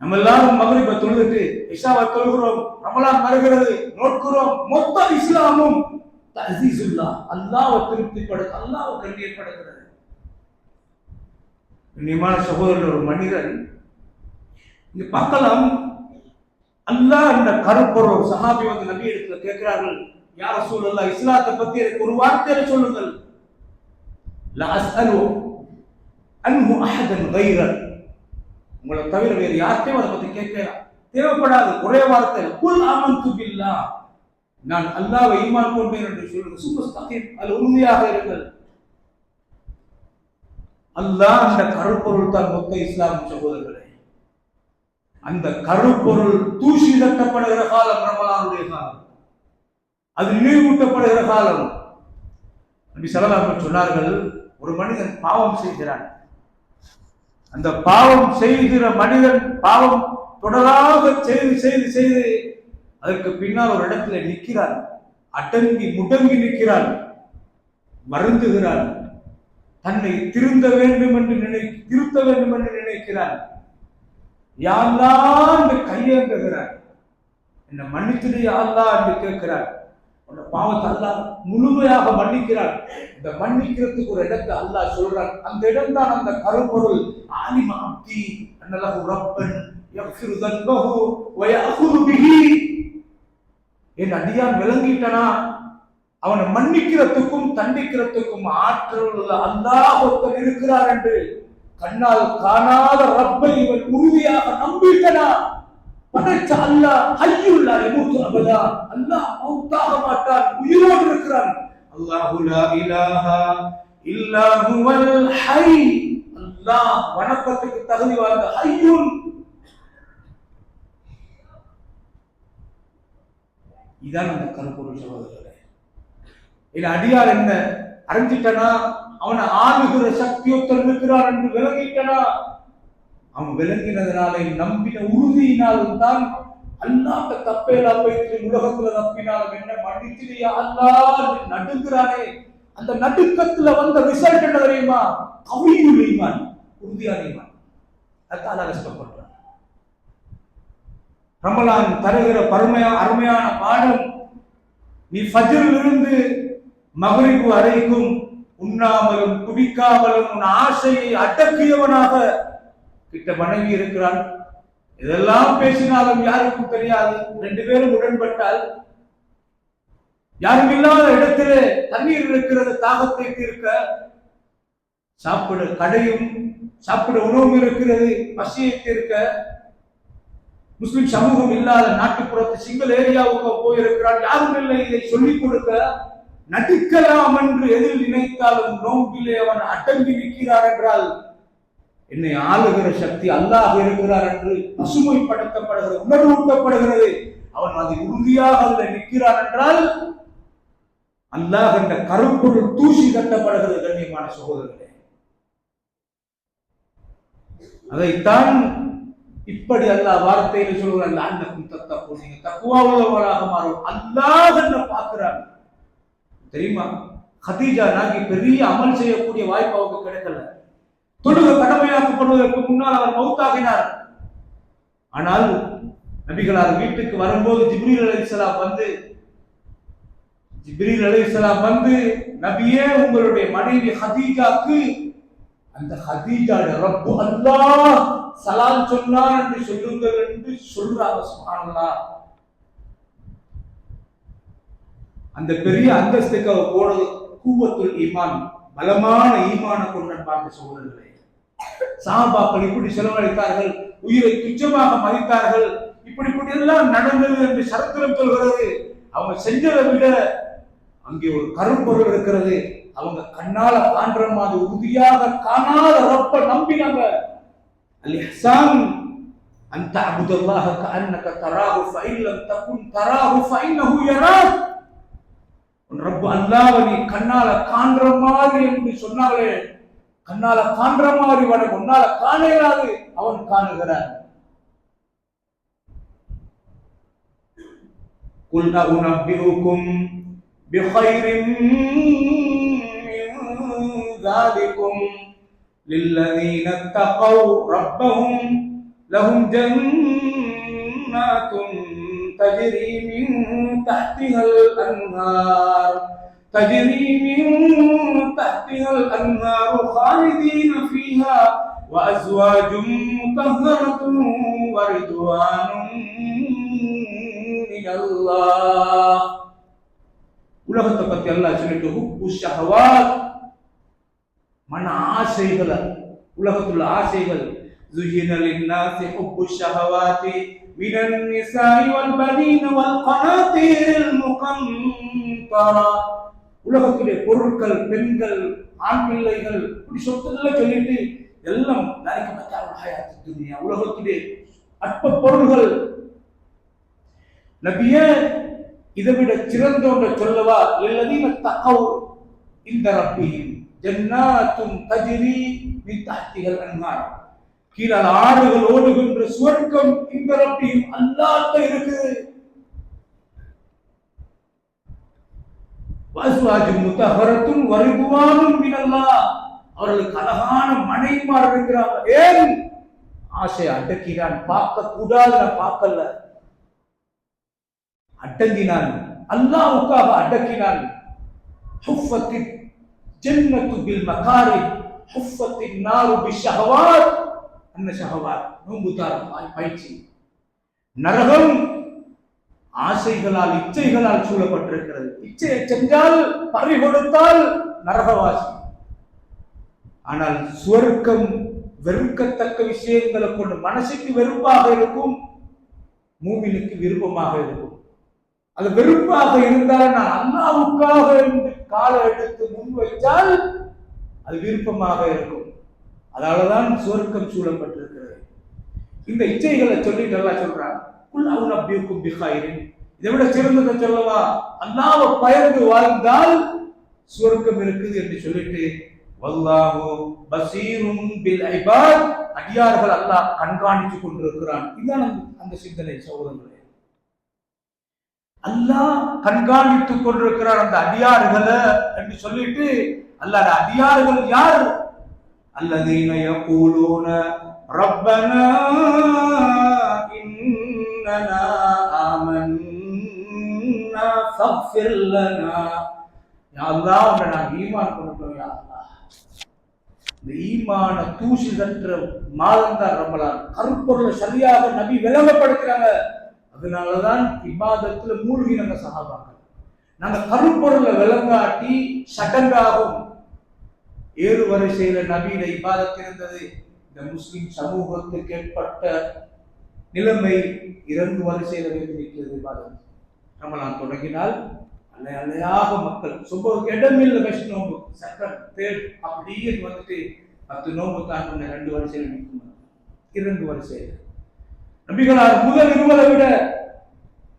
நம்ம எல்லாரும் மக்ரிபை தொழுதுட்டு இஷாவை தொழுகிறோம், ரமலான் வருகிறது, நோட்கிறோம். மொத்த இஸ்லாமும் தஅஸீஸுல்லாஹ், அல்லாஹ்வை திருப்திப்படுத்த, அல்லாஹ்வை கண்ணியப்படுத்துறது. கண்ணியமான சகோதரர், ஒரு மனிதன் இங்க பார்க்கலாம். அல்லாஹ் என்ற கருப்பொருள். ஒரு சஹாபி வந்து நபி இடத்துல கேட்கிறார்கள், யா ரசூலல்லாஹ், இஸ்லாத்தை பத்தி எனக்கு ஒரு வார்த்தையில சொல்லுங்கள். லா அஸ்அலு அன்ஹு அஹதன் கைரக், உங்களை தவிர வேறு யார்ட்டையும் அதை பத்தி கேட்கலாம், தேவைப்படாது. ஒரே வார்த்தை, குல் ஆமன்து பில்லாஹ், நான் அல்லாஹ்வை ஈமான் கொண்டேன் என்று சொல்லுங்க. சும்மஸ்தகீம், அதில் உறுதியாக இருங்கள். அல்லாஹ் அந்த கருப்பொருள் தான் மொத்த இஸ்லாம். சகோதரர்களே, அந்த கருப்பொருள் தூஷிதப்படுகிற காலம் ரமலானுடைய காலம், அது நினைவூட்டப்படுகிற காலம். நபி ஸல்லல்லாஹு அலைஹி வஸல்லம் சொன்னார்கள், ஒரு மனிதன் பாவம் செய்கிறான். அந்த பாவம் செய்கிற மனிதன் பாவம் தொடராக செய்து செய்து செய்து அதற்கு பின்னால் ஒரு இடத்துல நிற்கிறான். அடங்கி முடங்கி நிற்கிறான், வருந்துகிறான். தன்னை திருத்த வேண்டும் என்று நினைக்கிறான். யா அல்லாஹ் என்று கையேந்துகிறான். என்ன மன்னித்துடு யா அல்லாஹ் என்று கேட்கிறான். அந்த பாவத்தை அல்லாஹ் முழுமையாக மன்னிக்கிறான். இந்த மன்னிக்கிறதுக்கு ஒரு இடத்தை அல்லாஹ் சொல்றான். அந்த இடம் தான் அந்த கருப்பொருள். ஆலிம அப்தி அன்னலஹு ரப்பன் யக்ஃபிரு தன்பஹு வ யஅഖுது பிஹி, என் அடியான் விளங்கிட்டனா, அவனை மன்னிக்கிறதுக்கும் தண்டிக்கிறதுக்கும் ஆற்றல் உள்ள அல்லாஹ் ஒருத்தன் இருக்கிறார் என்று கண்ணால் காணாத ரப்பை இவன் உறுதியாக நம்பிட்டனா, படைச்ச அல்லாஹ் ஹய்யுல் லா யமூது அபதா, அல்லாஹ் மௌத்தாக மாட்டான், உயிரோடு இருக்கிறான். அல்லாஹு லா இலாஹா இல்லா ஹுவல் ஹய், அல்லாஹ் வணக்கத்துக்கு தகுதி வாய்ந்த ஹய்யுன். இதான் அந்த கருப்பொருள். சகோதரர்களே, இது அடியார் என்ன அறிஞ்சிட்டனா, அவனை ஆளுகிற சக்தியொத்தல் இருக்கிறார் என்று விளங்கிட்டனா, அவன் விளங்கினதனாலே நம்பின உறுதியினாலும் தான் அல்லாஹ் தப்பேலா போயிட்டு உலகத்துல தப்பினாலும் என்ன மன்னிச்சியா அல்லாஹ் நடுங்கிறானே. அந்த நடுக்கத்துல வந்த ரிசல்ட் என்ன தெரியுமா? கவியுல் ஈமான், உறுதியான ஈமான். அல்லாஹ் கஷ்டப்படுறான். ரமலான் தருகிற அருமையான பாடம். நீ ஃபஜ்ரில் இருந்து மக்ரிப் வரைக்கும் உண்ணாமலும் குடிக்காமலும் உன் ஆசையை அடக்கியவனாக கிட்ட மனைவி இருக்கிறான். இதெல்லாம் பேசினாலும் யாருக்கும் தெரியாது. ரெண்டு பேரும் உடன்பட்டால், யாரும் இல்லாத இடத்திலே தண்ணீர் இருக்கிறது, தாகத்தை தீர்க்க. சாப்பிட கடையும் சாப்பிட உணவும் இருக்கிறது, பசியை தீர்க்க. முஸ்லிம் சமூகம் இல்லாத நாட்டுப்புறத்து சிங்கிள் ஏரியாவுக்கு போயிருக்கிறான், யாரும் இல்லை இதை சொல்லிக் கொடுக்க. நடிக்கலாம் என்று எதில் நினைத்தாலும் நோம்பிலே அவன் அடங்கி நிற்கிறார் என்றால், என்னை ஆளுகிற சக்தி அல்லாஹ் இருக்கிறார் என்று பசுமைப்படுத்தப்படுகிறது, உணர்வூட்டப்படுகிறது. அவன் அதை உறுதியாக அதில் நிற்கிறான் என்றால் அல்லாஹ் என்ற கருப்பொருள் தூசி கட்டப்படுகிறது. கண்ணியமான சகோதரர்களே, அதைத்தான் இப்படி அல்லாஹ் வார்த்தையில சொல்கிறான், அன்னக்கும் தத்தக்கும், நீங்க தக்குவா உள்ளவராக மாறும். அல்லாஹ் என்ன பார்க்கிறான் தெரியுமா? கதீஜா நாகி பெரிய அமல் செய்யக்கூடிய வாய்ப்பு அவருக்கு கிடைக்கல. தொழுகை கடமையாக்கப்படுவதற்கு முன்னால் அவர் மௌத்தாகினார். ஆனால் நபிகளார் வீட்டுக்கு வரும்போது ஜிப்ரீல் அலைஹிஸ்ஸலாம் வந்து நபியே, உங்களுடைய மனைவி ஹதீஜாக்கு அந்த ஹதீஜாட ரப்பு அல்லாஹ் சலாம் சொன்னார் என்று சொல்லுங்கள் என்று சொல்றாங்க. சுப்ஹானல்லாஹ். அந்த பெரிய அந்தஸ்துக்கு அவர் போனது கூவத்துல் ஈமான், பலமான ஈமான கொண்ட பார்த்த சகோதரர்களே. சஹாபாக்கள் இப்படி செலவழித்தார்கள், உயிரை துச்சமாக மதித்தார்கள். இப்படி எல்லாம் நடந்தது என்று சரித்திரம் சொல்கிறது. அவங்க செஞ்சதை விட அங்கே ஒரு கருப்பொருள் இருக்கிறது. அவங்க கண்ணால காண்ற மாதிரி உறுதியாக காணாத ரப்ப நம்பினாங்க. அல் இஹ்சான் அன் தஅபுதல்லாஹ கஅன்னக தராஹு ஃபஇன் லம் தகுன் தராஹு ஃபஇன்னஹு யராக். ரப்பு அல்லாஹ்வை நீ கண்ணால காண்ற மாதிரி என்று சொன்னாங்களே, கண்ணால காண்ற மாதிரி வணக்கம் உன்னால காணலாது அவன் காணுகிறான். குல் அஉனப்பிஉகும் பிகைரின் மின் ذلكم للذين اتقوا ربهم لهم جنات تجري من تحتها الأنهار خالدين فيها وأزواج مطهرة ورضوان من الله. உலகத்தை பத்தி அல்லாஹ் சொல்லிட்டு ஹுப்பு ஷஹவாத் மன ஆசைகள், உலகத்துள்ள ஆசைகள். زين للناس حب الشهوات من النساء والبنين والقناطير المقنطرة. உலகத்திலே பொருட்கள், பெண்கள், ஆண் பிள்ளைகள், இப்படி சொத்துக்களை சொல்லிட்டு எல்லாம் துனியா உலகத்திலே அற்ப பொருள்கள். நபியே இதை விட சிறந்த ஒன்றை சொல்லவா? லல்லதீன தகவ் இந்த ரப்பிஹிம் ஜன்னாத்துன் தஜ்ரி மின் தஹ்திஹல் அன்ஹார். கீழே ஆறுகள் ஓடுகின்ற சுவர்க்கம் இந்த ரப்பிஹிம் அல்லாஹ்ட்ட இருக்குது. வஸ்வாஜு முத்தஹரத்துன் வரிதுவானும் மினல்லாஹ். அவர்களுக்கு அழகான மனைவிமார் இருக்கிறாங்க. ஏன்? ஆசை அடக்கினான், பார்க்க கூடாது, பார்க்கல, அடங்கினான், அல்லாஹ்வுக்காக அடக்கினான். ஹுஃபத்தி ஜன்னத்து பில் மகாரி ஹுஃபத்தி நாரு பிஷஹவாத். அன்ன ஷஹவாத் நோம்புதார் பயிற்சி. நரகம் ஆசைகளால், இச்சைகளால் சூழப்பட்டிருக்கிறது. இச்சையை சென்றால், பறி கொடுத்தால் நரகவாசி. ஆனால் சுவர்க்கம் வெறுக்கத்தக்க விஷயங்களை கொண்டு மனசுக்கு வெறுப்பாக இருக்கும், மூமினுக்கு விருப்பமாக இருக்கும். அது வெறுப்பாக இருந்தால் நான் அல்லாஹ்வுக்காக என்று காலை எடுத்து முன் வைத்தால் அது விருப்பமாக இருக்கும். அதனாலதான் சுவர்க்கம் சூழப்பட்டிருக்கிறது. இந்த இச்சைகளை சொல்லிட்டு எல்லாம் சொல்றான். குல் அஉனப்பிஉகும் பிகைரின். இதை விட சிறந்ததை சொல்லவா? அல்லாஹ்வை பயந்து வாழ்ந்தால் சுவர்க்கம் இருக்குது என்று சொல்லிட்டு வல்லாஹு பஸீரும் பில் இபாத். அடியார்கள் அல்லாஹ் கண்காணித்துக் கொண்டிருக்கிறான். இதுதான் அந்த சிந்தனை சகோதரர்களே. அல்லாஹ் கண்காணித்துக் கொண்டிருக்கிறார் அந்த அடியார்களை என்று சொல்லிட்டு, அல்லாஹ் அடியார்கள் யார்? அல்லதீன யகூலூன ரப்பனா இன்னனா ஆமன்னா ஃபக்ஃபிர் லனா. யா அல்லாஹ், உன்னை நாங்கள் ஈமான் கொண்டோம். யா அல்லாஹ், இந்த ஈமான தூசிதற்ற மாதம் தான் ரமலான். கருப்பொருளை சரியாக நபி விளங்கப்படுத்துறாங்க. அதனாலதான் இபாதத்துல மூழ்கி நம்ம சஹாபாக்கள். நாங்க கருப்பொருளை விளங்காட்டி சடங்காகும். ஏறு வரிசையில நபியில இபாதத் இருந்தது. இந்த முஸ்லிம் சமூகத்துக்கு ஏற்பட்ட நிலைமை இறங்கு வரிசையில வைத்து நிற்கிறது இபாதத். ரமலான் தொடங்கினால் அலையாக மக்கள் சுபக்கு இடமில்ல வெஸ்ட் நோம்பு செகண்ட் தேர்ட் அப்படியே வந்துட்டு 10 நோம்பு தான் 2 வரிசையில நிற்கும். இறங்கு வரிசையில நபிகளார் முதல் 20 விட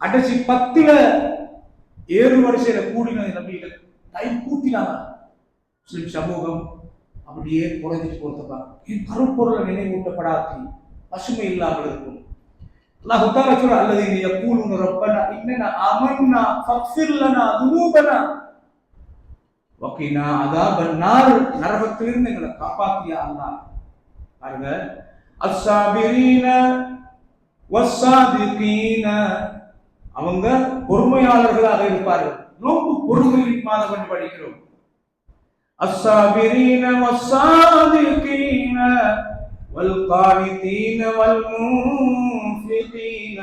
கடைசி 10ல ஏறு வரிசையில கூடினது. நபியில டைம் கூட்டினாங்க. முஸ்லிம் சமூகம் அப்படியே குறைஞ்சிட்டு போறதுப்பா. கருப்பொருளை நினைவூட்டப்படாது, பசுமை இல்லாமல் இருக்கும். அல்லாஹ் தஆலா சொல்ற அல்லதீன யகூலுன ரப்பனா இன்னனா ஆமன்னா ஃபக்ஃபிர் லனா துனூபனா வகினா அஸாபன் நார். நரகத்திலிருந்து எங்களை காப்பாத்தியா அல்லாஹ். பாருங்க, அஸ்ஸாபிரீன வஸ்ஸாதிகீன. அவங்க பொறுமையாளர்களாக இருப்பார்கள். நோன்பு பொறுமையின் மாதம் என்று படிக்கிறோம். அஸ்ஸாபிரீன வஸ்ஸாதிகீன والقانتين والمنفقين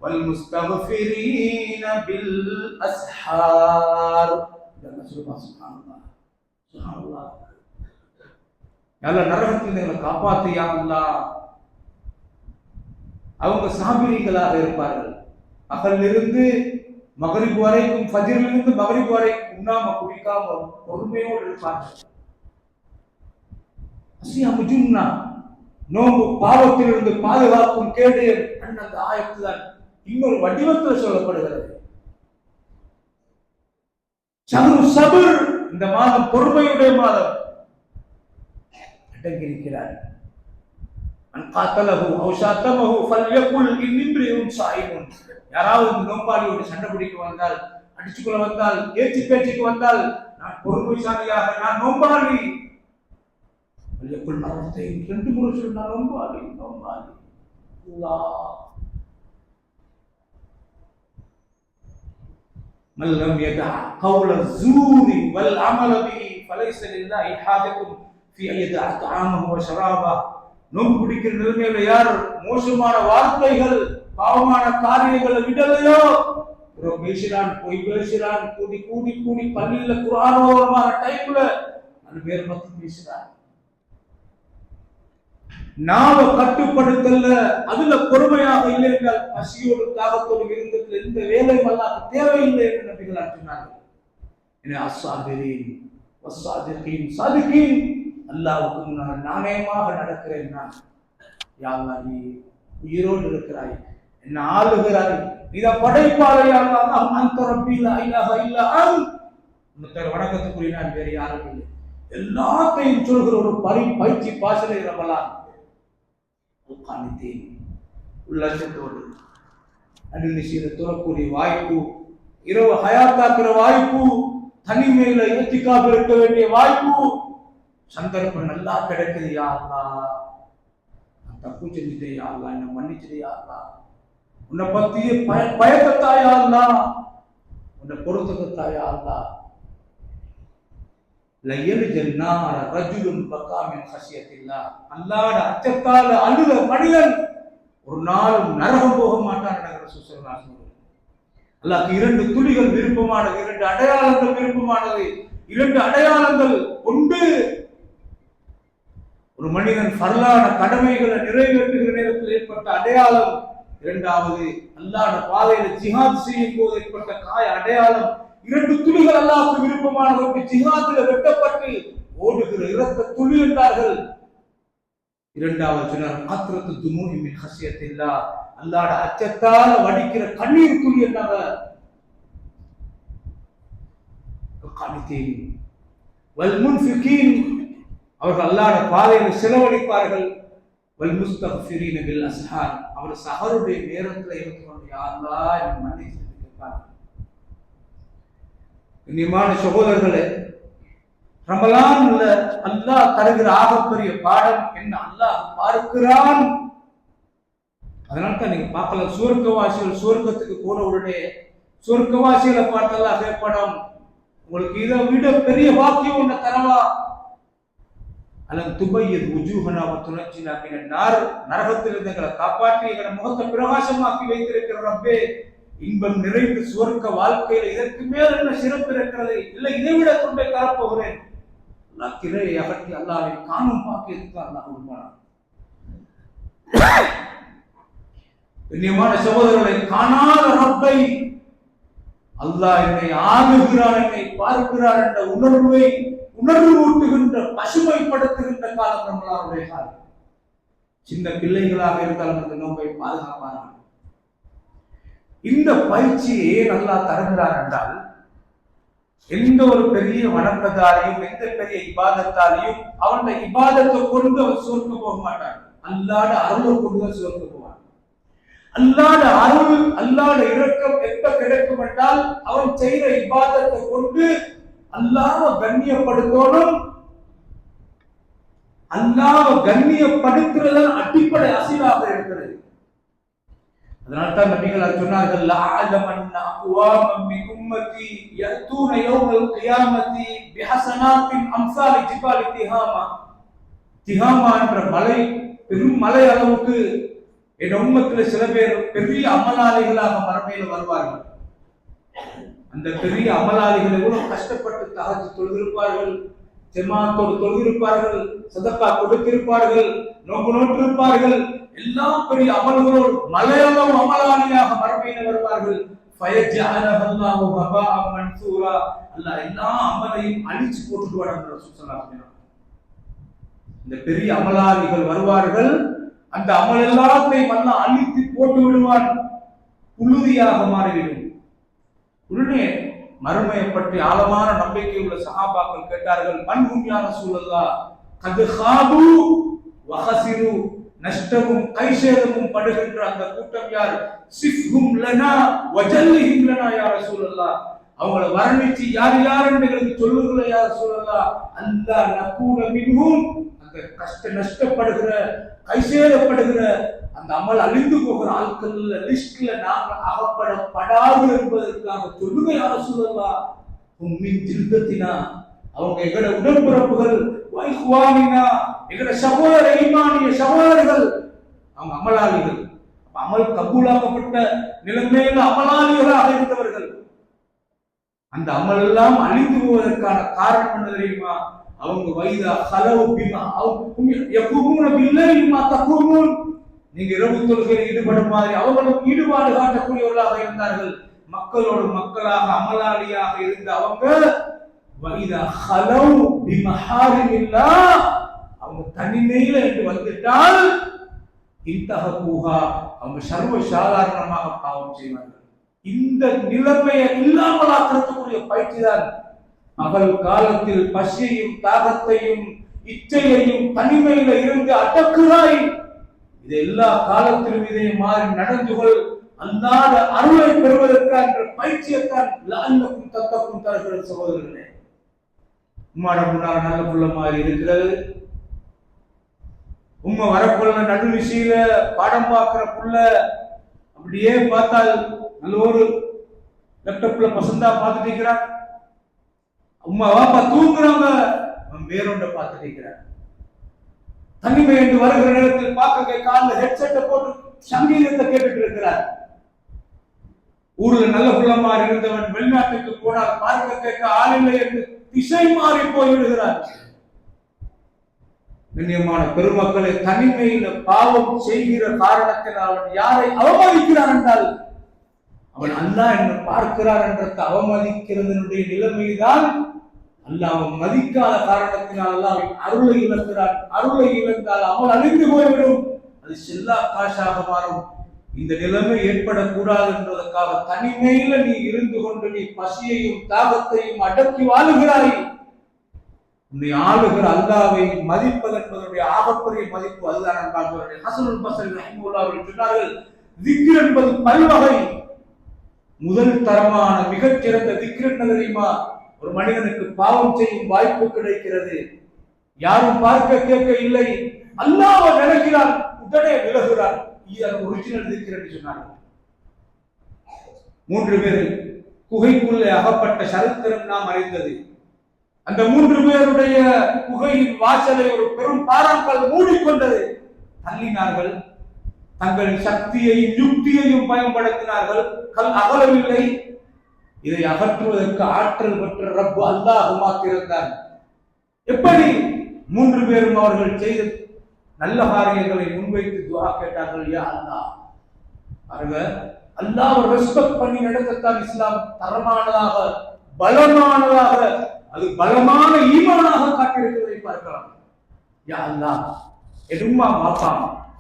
والمستغفرين بالأسحار. سبحان الله. நல்ல நரகத்தில் எங்களை காப்பாத்தியா அல்லாஹ். அவங்க சாபிரிகளாக இருப்பார்கள். பகலிலிருந்து மகரிப் வரைக்கும், ஃபஜ்ரிலிருந்து மகரிப் வரைக்கும் உண்ணாம குடிக்காம பொறுமையோடு இருப்பார்கள். நோம்பு பாவத்திலிருந்து பாதுகாக்கும் கேடு அந்த ஆயத்துதான் இன்னொரு வடிவத்தில் சொல்லப்படுகிறது. சபர் இந்த மாதம் பொறுமையுடைய மாதம். அடங்கியிருக்கிறார். யாராவது நோம்பாளியோடு சண்டை பிடிக்க வந்தால், அடிச்சுக்குள்ள வந்தால், ஏச்சு பேச்சுக்கு வந்தால், நான் பொறுமைசாலியாக, நான் நோம்பாளி. 2 முறை சொன்னா நோம்பாளி நோம்பாளி. من لم يدع قول الزور والعمل به فليس لله حاجة في أن يدع طعامه وشرابه. நோன்பு பிடிக்கிற நிலைமையில யார் மோசமான வார்த்தைகள், பாவமான காரியங்களை விடலையோ, பேசுறான், போய் பேசுறான், கூடி கூடி கூடி பள்ளியில குர்ஆனோரமான டைம்ல அது வேற பத்தி பேசுறான். நாம கட்டுப்படுத்தல, அதுல பொறுமையாக இல்லை என்றால் பசியோடு தாகத்தோடு இருந்ததுல இந்த வேலை அல்லாஹ் தேவையில்லை என்று நபிகள் சொன்னார்கள். என அஸ்ஸாபிரீன் வஸ்ஸாதிகீன் சாதிகீன், அல்லாஹ்வுக்கு முன்னால் நாணயமாக நடக்கிறேன். நான் யா அல்லாஹ், நீ உயிரோடு இருக்கிறாய், என்ன ஆளுகிறாய், இத படைப்பாளை அல்லாஹ், அன்த ரப்பி லா இலாஹ இல்லா அன்த், உனக்கு வணக்கத்துக்குரிய நான் வேறு யாரும் இல்லை. எல்லாத்தையும் சொல்கிற ஒரு பயிற்சி பாசனை ரமலான். உள்ளத்தோடு அனுநிசீல துறக்கூடிய வாய்ப்பு, இரவு ஹயாத்தாக்குற வாய்ப்பு, தனிமையில இத்திகாஃப் இருக்க வேண்டிய வாய்ப்பு, சந்தர்ப்பம் நல்லா கிடைக்குது. யா அல்லாஹ், நான் தப்பு செஞ்சுட்டேன், யா அல்லாஹ் என்ன மன்னிச்சிடு, யா அல்லாஹ் உன்னை பத்திய பயக்கத்தாயா அல்லாஹ், உன்னை பொறுத்தத்தாயா அல்லாஹ். அல்லாஹ்வுடைய அச்சத்தால் அழுத மனிதன் ஒரு நாளும் நரகம் போக மாட்டான். அல்லாஹ்க்கு 2 துளிகள் விருப்பமானது, 2 அடையாளங்கள் விருப்பமானது. 2 அடையாளங்கள். ஒன்று, ஒரு மனிதன் ஃபர்லான கடமைகளை நிறைவேற்றுகிற நேரத்தில் ஏற்பட்ட அடையாளம். இரண்டாவது, அல்லாஹ்வுடைய பாதையில ஜிஹாத் செய்யும் போது ஏற்பட்ட காய அடையாளம். 2 துளிகள் அல்லாஹ்வுக்கு விருப்பமானவருக்கு ஜிஹாதில் வெட்டப்பட்டு ஓடுகிற இரத்த துளி என்றார்கள். இரண்டாவது சொன்னார், கத்ரத்து துமூஇ மின் ஹஸ்யத்தில்லாஹ், அல்லாஹ்வுடைய அச்சத்தால வடிக்கிற கண்ணீர் துளி என்றாங்க. கானிதீன் வல் முன்ஃபிகீன், அவர்கள் அல்லாஹ்வுடைய பாதையில் செலவழிப்பார்கள். வல் முஸ்தக்ஃபிரீன பில் அஸ்ஹார், அவர் சஹருடைய நேரத்தில் இருந்து யா அல்லாஹ் என்னை மன்னிச்சு கேட்பார்கள். கண்ணியமான சகோதரர்களே, ரமலான்ல அல்லாஹ் தருகிற ஆகப்பெரிய பாடம் என்ன? அல்லாஹ் பார்க்கிறான். அதனால தான் நீங்க பார்க்கலாம், சுவர்க்கவாசிகள் சுவர்க்கத்துக்கு போன உடனே சுவர்க்கவாசிகளை பார்த்து அல்லாஹ் கேட்பானாம், உங்களுக்கு இதை விட பெரிய வாக்கியம் ஒண்ணு தரவா? அலம் துபையத் வுஜூஹனா வ துனஜ்ஜினா மினன் நார், நரகத்திலிருந்து எங்களை காப்பாற்றி எங்களை முகத்தை பிரகாசமாக்கி வைத்திருக்கிற ரப்பே, இன்பம் நிறைந்த சுவர்க்க வாழ்க்கையில இதற்கு மேல் என்ன சிறப்பு இருக்கிறது? இல்லை, இதை விட கொண்டே தரப்போகிறேன். அல்லாஹ் திரையை அகற்றி அல்லாஹ்வை காணும் பாக்கியத்துக்கு அல்லாஹ் கொடுப்பான். கண்ணியமான சகோதரர்களை, காணாத ரப்பை அல்லாஹ் என்னை ஆளுகிறான், என்னை பார்க்கிறான் என்ற உணர்வு ஊட்டுகின்ற, பசுமைப்படுத்துகின்ற காலம் நம்மளுடைய காலம். சின்ன பிள்ளைகளாக இருந்தாலும் அந்த நோக்கை பாதுகாப்பார்கள். இந்த பயிற்சியை நல்லா தருகிறார் என்றால், எந்த ஒரு பெரிய வணக்கத்தாலையும் எந்த பெரிய இபாதத்தாலையும் அவனுடைய இபாதத்தை கொண்டு அவன் சுவர்க்க போக மாட்டான். அல்லாஹ்வுடைய அருளை கொண்டுதான் சுவர்க்க போவான். அல்லாஹ்வுடைய அருள், அல்லாஹ்வுடைய இரக்கம் எப்ப கிடைக்கும் என்றால், அவன் செய்கிற இபாதத்தை கொண்டு அல்லாஹ்வை கண்ணியப்படுத்தணும். அல்லாஹ்வை கண்ணியப்படுத்துறது அடிப்படை அசீலாக இருக்கிறது. அதனால்தான் நபிகள் சொன்னார்கள், லஅலமன்ன அக்வாமன் மின் உம்மதி யஅதூன யௌமல் கியாமத்தி பிஹஸனாத்தின் அம்சாலி ஜிபாலி திஹாமா. திஹாமா என்ற மலை, பெரும் மலை அளவுக்கு என் உம்மத்தில் சில பேர் பெரிய அமலாளிகளாக மறுமையில் வருவார்கள். அந்த பெரிய அமலாளிகளை கூட கஷ்டப்பட்டு தஹஜ் தொழுதிருப்பார்கள், ஜமாத்தோடு தொழுதிருப்பார்கள், சதக்கா கொடுத்திருப்பார்கள், நோன்பு நோற்றிருப்பார்கள். எல்லா பெரிய அமல்களோடு மலையளவு அமலாளியாக மறுமையில் வருவார்கள். ஃபயஜஅலஹல்லாஹு ஹபாஅன் மன்சூரா, அல்லாஹ் எல்லா அமலையும் அழிச்சு போட்டுடுவார். இந்த பெரிய அமலாளிகள் வருவார்கள், அந்த அமல் எல்லாத்தையும் அல்லாஹ் அழித்து போட்டு விடுவான், புழுதியாக மாறிவிடும். உடனே மறுமையை பற்றி ஆழமான நம்பிக்கை உள்ள சஹாபாக்கள் கேட்டார்கள், மன்ஹும் யா ரசூலல்லாஹ்? கது ஹாபு வஹசிரு, நஷ்டமும் கைசேதமும் படுகின்ற அந்த கூட்டம் யார்? சிஃப்ஹும் லனா வஜல்லிஹிம் லனா யா ரசூலல்லாஹ். அவங்களை வர்ணிச்சு யார் யார் என்று எங்களுக்கு சொல்லுங்களே யா ரசூலல்லாஹ். அல்லா நகூன மின்ஹும், அந்த நஷ்டப்படுகிற கைசேதப்படுகிற அந்த அமல் அழிந்து போகிற ஆட்கள் லிஸ்ட்ல நாங்கள் அகப்படப்படாது என்பதற்காக சொல்லுங்க யா ரசூலல்லாஹ். உம்மின் ஜில்தத்தினா, அவங்க எங்கட உடன்பிறப்புகள், வைஹ்வானினா, எங்கட சகோதர ஈமானிய சகோதரர்கள், அவங்க அமலாளிகள். அமல் கபூலாக்கப்பட்ட நிலைமையில அமலாளிகளாக இருந்தவர்கள். அந்த அமல் எல்லாம் அழிந்து போவதற்கான காரணம் என்ன தெரியுமா? அவங்க வைதா ஹலவு பிமா யகுமுன பில்லாஹி மா தகுமுன், நீங்க இரவு தொழுகையில் ஈடுபடும் மாதிரி அவங்களும் ஈடுபாடு காட்டக்கூடியவர்களாக இருந்தார்கள். மக்களோடு மக்களாக அமலாளியாக இருந்த அவங்க வைதா ஹலவு பிமஹாரிமில்லாஹ், அவங்க தனிமையில என்று வந்துட்டால் இன்தஹூஹா, அவங்க சர்வ சாதாரணமாக பாவம் செய்வார்கள். இந்த நிலைமையை இல்லாமலாக்கிறதுக்குரிய பயிற்சி தான் பகல் காலத்தில் பசியையும் தாகத்தையும் இச்சையையும் தனிமையில இருந்து அடக்குறாய். இது எல்லா காலத்திலும் இதே மாறி நடந்து கொள், அல்லாத அருளை பெறுவதற்கான பயிற்சியைத்தான் லஅல்லக்கும் தத்தக்கும் தருகிற சகோதரர்களே. உம்மாட முன்னாள் நல்ல புள்ள மாதிரி இருக்கிறது, உம்மை வரப்புள்ள நடுநிசையில பாடம் பார்க்கிற புள்ள அப்படியே பார்த்தால் நல்ல ஒரு லேப்டாப்ல பசந்தா பார்த்துட்டு இருக்கிறான். உம்மா வாப்பா தூங்குறவங்க வேறொண்ட பார்த்துட்டு இருக்கிறார். தனிமை என்று வருகிற நேரத்தில் பார்க்க காலில் ஹெட்செட்டை போட்டு சங்கீதத்தை கேட்டுட்டு இருக்கிறார். ஊர்ல நல்ல புள்ளமாறு இருந்தவன் வெளிநாட்டுக்கு போனால் பார்க்க கேட்க ஆளில்லை என்று திசை மாறி போய்விடுகிறார். கண்ணியமான பெருமக்களை, தனிமையில பாவம் செய்கிற காரணத்தினால் அவன் யாரை அவமதிக்கிறான் என்றால் அவன் அல்லாஹ் என்று பார்க்கிறார் என்றதை அவமதிக்கிறதனுடைய நிலைமைதான். அல்லாஹ் அவன் மதிக்காத காரணத்தினால் அல்லாஹ் அருளை இழக்கிறான். அருளை இழந்தால் அவன் அழிந்து போய்விடும், அது செல்லா காசாக மாறும். இந்த நிலைமை ஏற்படக்கூடாது என்பதற்காக தனிமையில நீ இருந்து கொண்டு நீ பசியையும் தாகத்தையும் அடக்கி வாழுகிறாய். உன்னை ஆளுகிற அல்லாஹ்வை மதிப்பது என்பதனுடைய ஆகப்பெரிய மதிப்பு அதுதான். என்பார்கள் ஹஸனுல் பஸ்ரி ரஹிமஹுல்லாஹ் அவர்கள் சொன்னார்கள், திக்ர் என்பது பல்வகை. முதல் தரமான மிகச்சிறந்த திக்ர் என்ன தெரியுமா? ஒரு மனிதனுக்கு பாவம் செய்யும் வாய்ப்பு கிடைக்கிறது, யாரும் பார்க்க கேட்க இல்லை, அல்லாஹ்வை நினைக்கிறான், உடனே விலகுகிறான். இது ஒரிஜினல் திக்ர் என்று சொன்னார்கள். 3 பேர் குகைக்குள்ளே அகப்பட்ட சரித்திரம் நாம் அறிந்தது. அந்த 3 பேருடைய குகையின் வாசலை ஒரு பெரும் பாறாங்கல் மூடிக்கொண்டது. தள்ளினார்கள், தங்களின் சக்தியையும் யுக்தியையும் பயன்படுத்தினார்கள், கல் அகலவில்லை. இதை அகற்றுவதற்கு ஆற்றல் பெற்ற ரப்பு அல்லாஹ் மாத்திருந்தான். எப்படி? 3 பேரும் அவர்கள் செய்த நல்ல காரியங்களை முன்வைத்து துஆ கேட்டார்கள், யா அல்லாஹ். பாருங்க, அல்லாஹ்வை ரெஸ்பெக்ட் பண்ணி நடக்கத்தான் இஸ்லாம் தரமானதாக பலமானதாக, அது பலமான ஈமானாக காட்டியிருக்கிறதை பார்க்கலாம். யா அல்லாஹ், என் உம்மா பாப்பா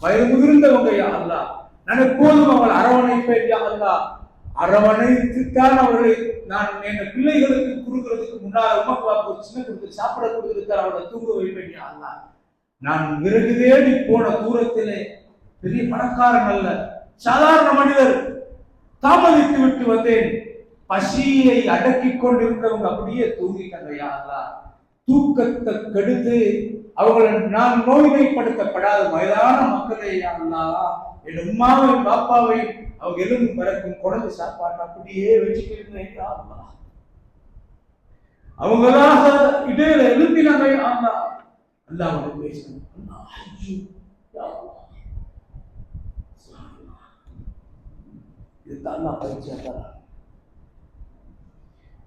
வயது முதிர்ந்தவங்க, யா அல்லாஹ், நான் எப்போதும் அவங்களை அரவணைப்பேன். யா அல்லாஹ், அரவணைத்துத்தான் அவர்களை நான் என் பிள்ளைகளுக்கு கொடுக்கிறதுக்கு முன்னால் உமக்கு வாக்கு சின்ன கொடுத்து சாப்பிட கொடுத்துருக்கார், அவர்களை தூங்க வைப்பேன். யா அல்லாஹ், நான் விறகு தேடி போன தூரத்திலே பெரிய பணக்காரன் அல்ல, சாதாரண மனிதர், தாமதித்து விட்டு வந்தேன். பசியை அடக்கி கொண்டிருந்தவங்க அப்படியே தூங்கிட்டாங்க. யா அல்லாஹ், தூக்கத்தை கெடுத்து அவங்களை நான் நோய்மைப்படுத்தப்படாத வயதான மக்களை, யா அல்லாஹ், என் உம்மாவை பாப்பாவை அவங்க எலும்பு பறக்கும் குழந்தை சாப்பாடு அப்படியே வச்சுட்டு இருந்தேன். யா அல்லாஹ், அவங்களாக இடையில எழுப்பினாங்க. யா அல்லாஹ், அல்லாஹ்வோட பேசணும். அல்லாஹ் ஹஜ்ஜு, யா அல்லாஹ், இது தான் அல்லாஹ் பரிச்சயம்.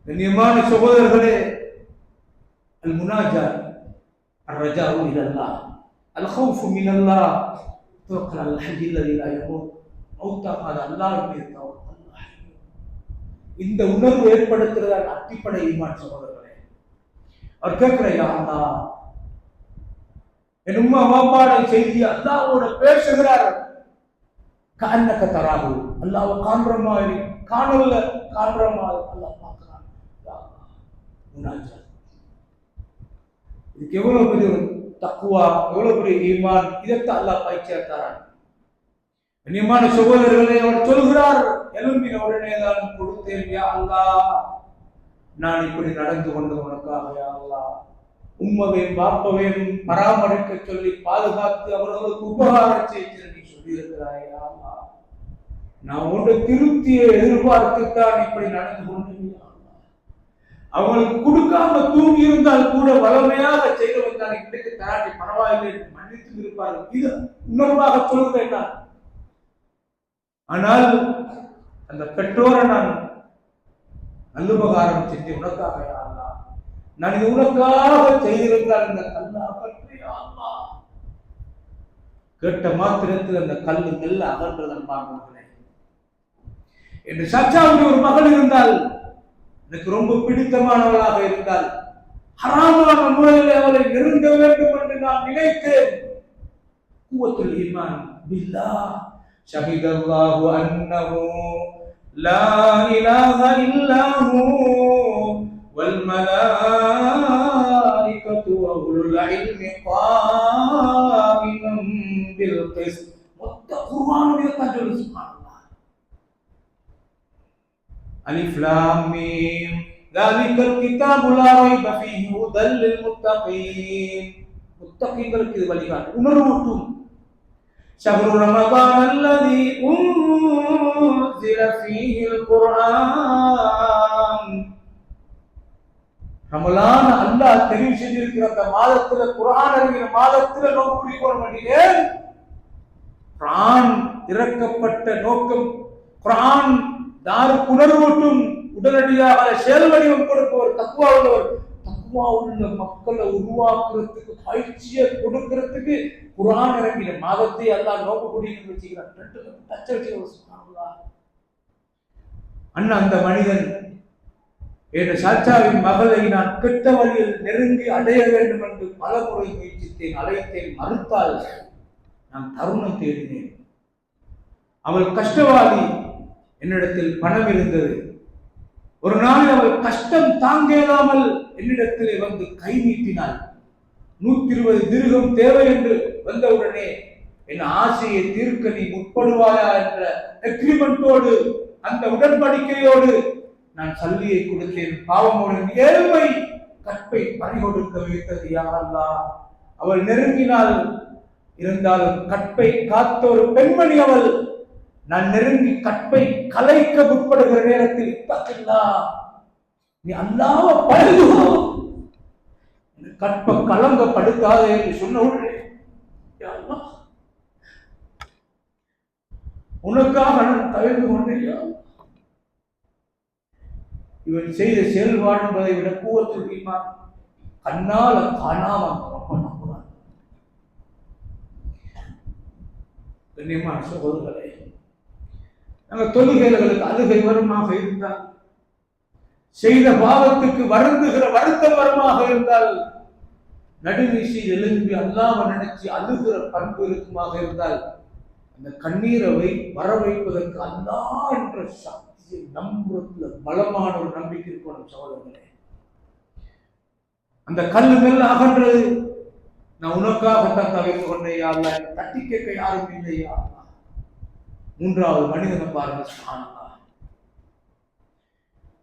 கண்ணியமான சகோதரர்களே, அல் முனாஜாத், அர் ரஜாஉ இலல்லாஹ், அல் ஹவுஃபு மினல்லாஹ், தவக்கல் அல் ஹய்யில் லதி லா யமூத், மௌத்தாகாத அல்லாஹ் மீது தவக்கல். இந்த உணர்வு ஏற்படுத்துறதா அடிப்படை ஈமான் சகோதரர்களே. அவர் கேட்கிற, யா அல்லாஹ், என் உம்மா வாப்பாட செய்தி அல்லாஹ்வோட பேசுகிறார். கஅன்னக தராஹு, அல்லாஹ்வை காண்ற மாதிரி, காணல காண்ற மாதிரி அல்லாஹ் பார்க்கிறான். முனாஜாத். இதுக்கு எவ்வளவு பெரிய ஒரு தக்குவா, எவ்வளவு பெரிய ஈமான், இதைத்தான் அல்லாஹ் பயிற்சியாக தரான். கண்ணியமான சகோதரர்களே, அவர் சொல்கிறார், எழும்பின உடனே தான் கொடுத்தேன் யா அல்லாஹ், நான் இப்படி நடந்து கொண்டது உனக்காக யா அல்லாஹ். உம்மவையும் பாப்பவையும் பராமரிக்க சொல்லி பாதுகாத்து அவர்களுக்கு உபகாரம் செய்து நீ சொல்லியிருக்கிறாய் யா அல்லாஹ். நான் உன்னுடைய திருப்தியை எதிர்பார்த்துத்தான் இப்படி நடந்து கொண்டேன் யா அல்லாஹ். அவங்களுக்கு கொடுக்காம தூங்கி இருந்தால் கூட வளமையாக செய்தவன் தான் இன்றைக்கு தாண்டி பரவாயில்லை மன்னித்து இருப்பார்கள். இது உணர்வாக சொல்கிறேன் நான். ஆனால் அந்த பெற்றோரை நான் நல்லுபகாரம் செஞ்சு உனக்காக யா அல்லாஹ், நான் இது உனக்காக செய்திருந்தால் இந்த கல்லை அகற்று யா அல்லாஹ். கேட்ட மாத்திரத்தில் அந்த கல்லு மெல்ல அகன்றதன் பார்க்கிறேன் என்று சச்சாவுடைய ஒரு மகள் இருந்தால், எனக்கு ரொம்ப பிடித்தமானவளாக இருந்தால், ஹராமான முறையில் அவளை நெருங்க வேண்டும் என்று நான் நினைத்தேன். குவத்துல் ஈமான் பில்லாஹ். ஷஹிதல்லாஹு அன்னஹு லா இலாஹ இல்லாஹு வல் மலாயிகத்து வ உலுல் இல்மி காயிமன் பில் கிஸ்த். மொத்த குர்ஆனுடைய தஜ்வீத் சுப்ஹானல்லாஹ். அலிஃப் லாம் மீம் ذَلِكَ الْكِتَابُ لَا رَيْبَ فِيهِ هُدًى لِّلْمُتَّقِينَ. முத்தகீன்களுக்கு இது வழிகாட்டு, உணர்வூட்டும். شهر رمضان الذي أنزل فيه القرآن. ரமலான் அல்லாஹ் தெரிவு செஞ்சிருக்கிற அந்த மாதத்துல, குர்ஆன் இறங்கின மாதத்துல நோன்பு பிடிக்கணும் அப்படின்னேன். குர்ஆன் இறக்கப்பட்ட நோக்கம், குர்ஆன் யாருக்கு உணர்வூட்டும், உடனடியாக செயல் வடிவம் கொடுப்பவர், தக்வா உள்ளவர். தக்வா உள்ள மக்களை உருவாக்குறதுக்கு, பயிற்சியை கொடுக்கிறதுக்கு குர்ஆன் இறங்கின மாதத்தை அல்லாஹ் நோன்பு பிடிக்கணும்னு வச்சுக்கிறான். அண்ணா அந்த மனிதன் என் சாச்சாவின் மகளை நான் கெட்ட வழியில் நெருங்கி அடைய வேண்டும் என்று பல முறை முயற்சித்தேன், அழைத்தேன், மறுத்தால் நான் தருணம் தேடினேன். அவள் கஷ்டவாதி, என்னிடத்தில் பணம் இருந்தது. ஒரு நாள் அவள் கஷ்டம் தாங்க இயலாமல் என்னிடத்திலே வந்து கை நீட்டினாள். 120 திர்ஹம் தேவை என்று வந்தவுடனே, என் ஆசையை தீர்க்க நீ முற்படுவாயா என்ற அக்ரிமெண்டோடு, அந்த உடன்படிக்கையோடு நான் சல்லியை கொடுத்தேன். பாவமோடு ஏழ்மை கற்பை பறிகொடுக்க வைத்தது யா அல்லாஹ். அவள் நெருங்கினால் இருந்தாலும் கற்பை காத்த ஒரு பெண்மணி அவள். நான் நெருங்கி கற்பை கலைக்க முற்படுகிற நேரத்தில் நீ அல்லாஹ்வை பயந்து கற்ப கலங்கப்படுத்தாதே என்று சொன்ன உடனே, உனக்காக நான் தவிர்த்து கொண்டேன். இவன் செய்த செயல்பாடு என்பதை விட குவத்துல் ஈமான், கண்ணால காணாம ரொம்ப நம்புறான். கண்ணியமான சகோதரர்களே, நாங்கள் தொழுகைகளுக்கு அழுகை வருமாக இருந்தால், செய்த பாவத்துக்கு வருந்துகிற வருத்தம் வருமாக இருந்தால், நடுவீசி எழும்பி அல்லாஹ்வை நினைச்சு அழுகிற பண்பு இருக்குமாக இருந்தால், அந்த கண்ணீரை வர வைப்பதற்கு அல்லாஹ் என்ற சக்தியை நம்புறதுல பலமான ஒரு நம்பிக்கை இருக்கணும் சகோதரர்களே. அந்த கல்லு மெல்ல அகன்றது. நான் உனக்காகத்தான் தவிர்த்து கொண்டேன் யா அல்லாஹ், தட்டி கேட்க யாரும் இல்லையா. மூன்றாவது மனிதனை பாருங்க சுப்ஹானல்லாஹ்.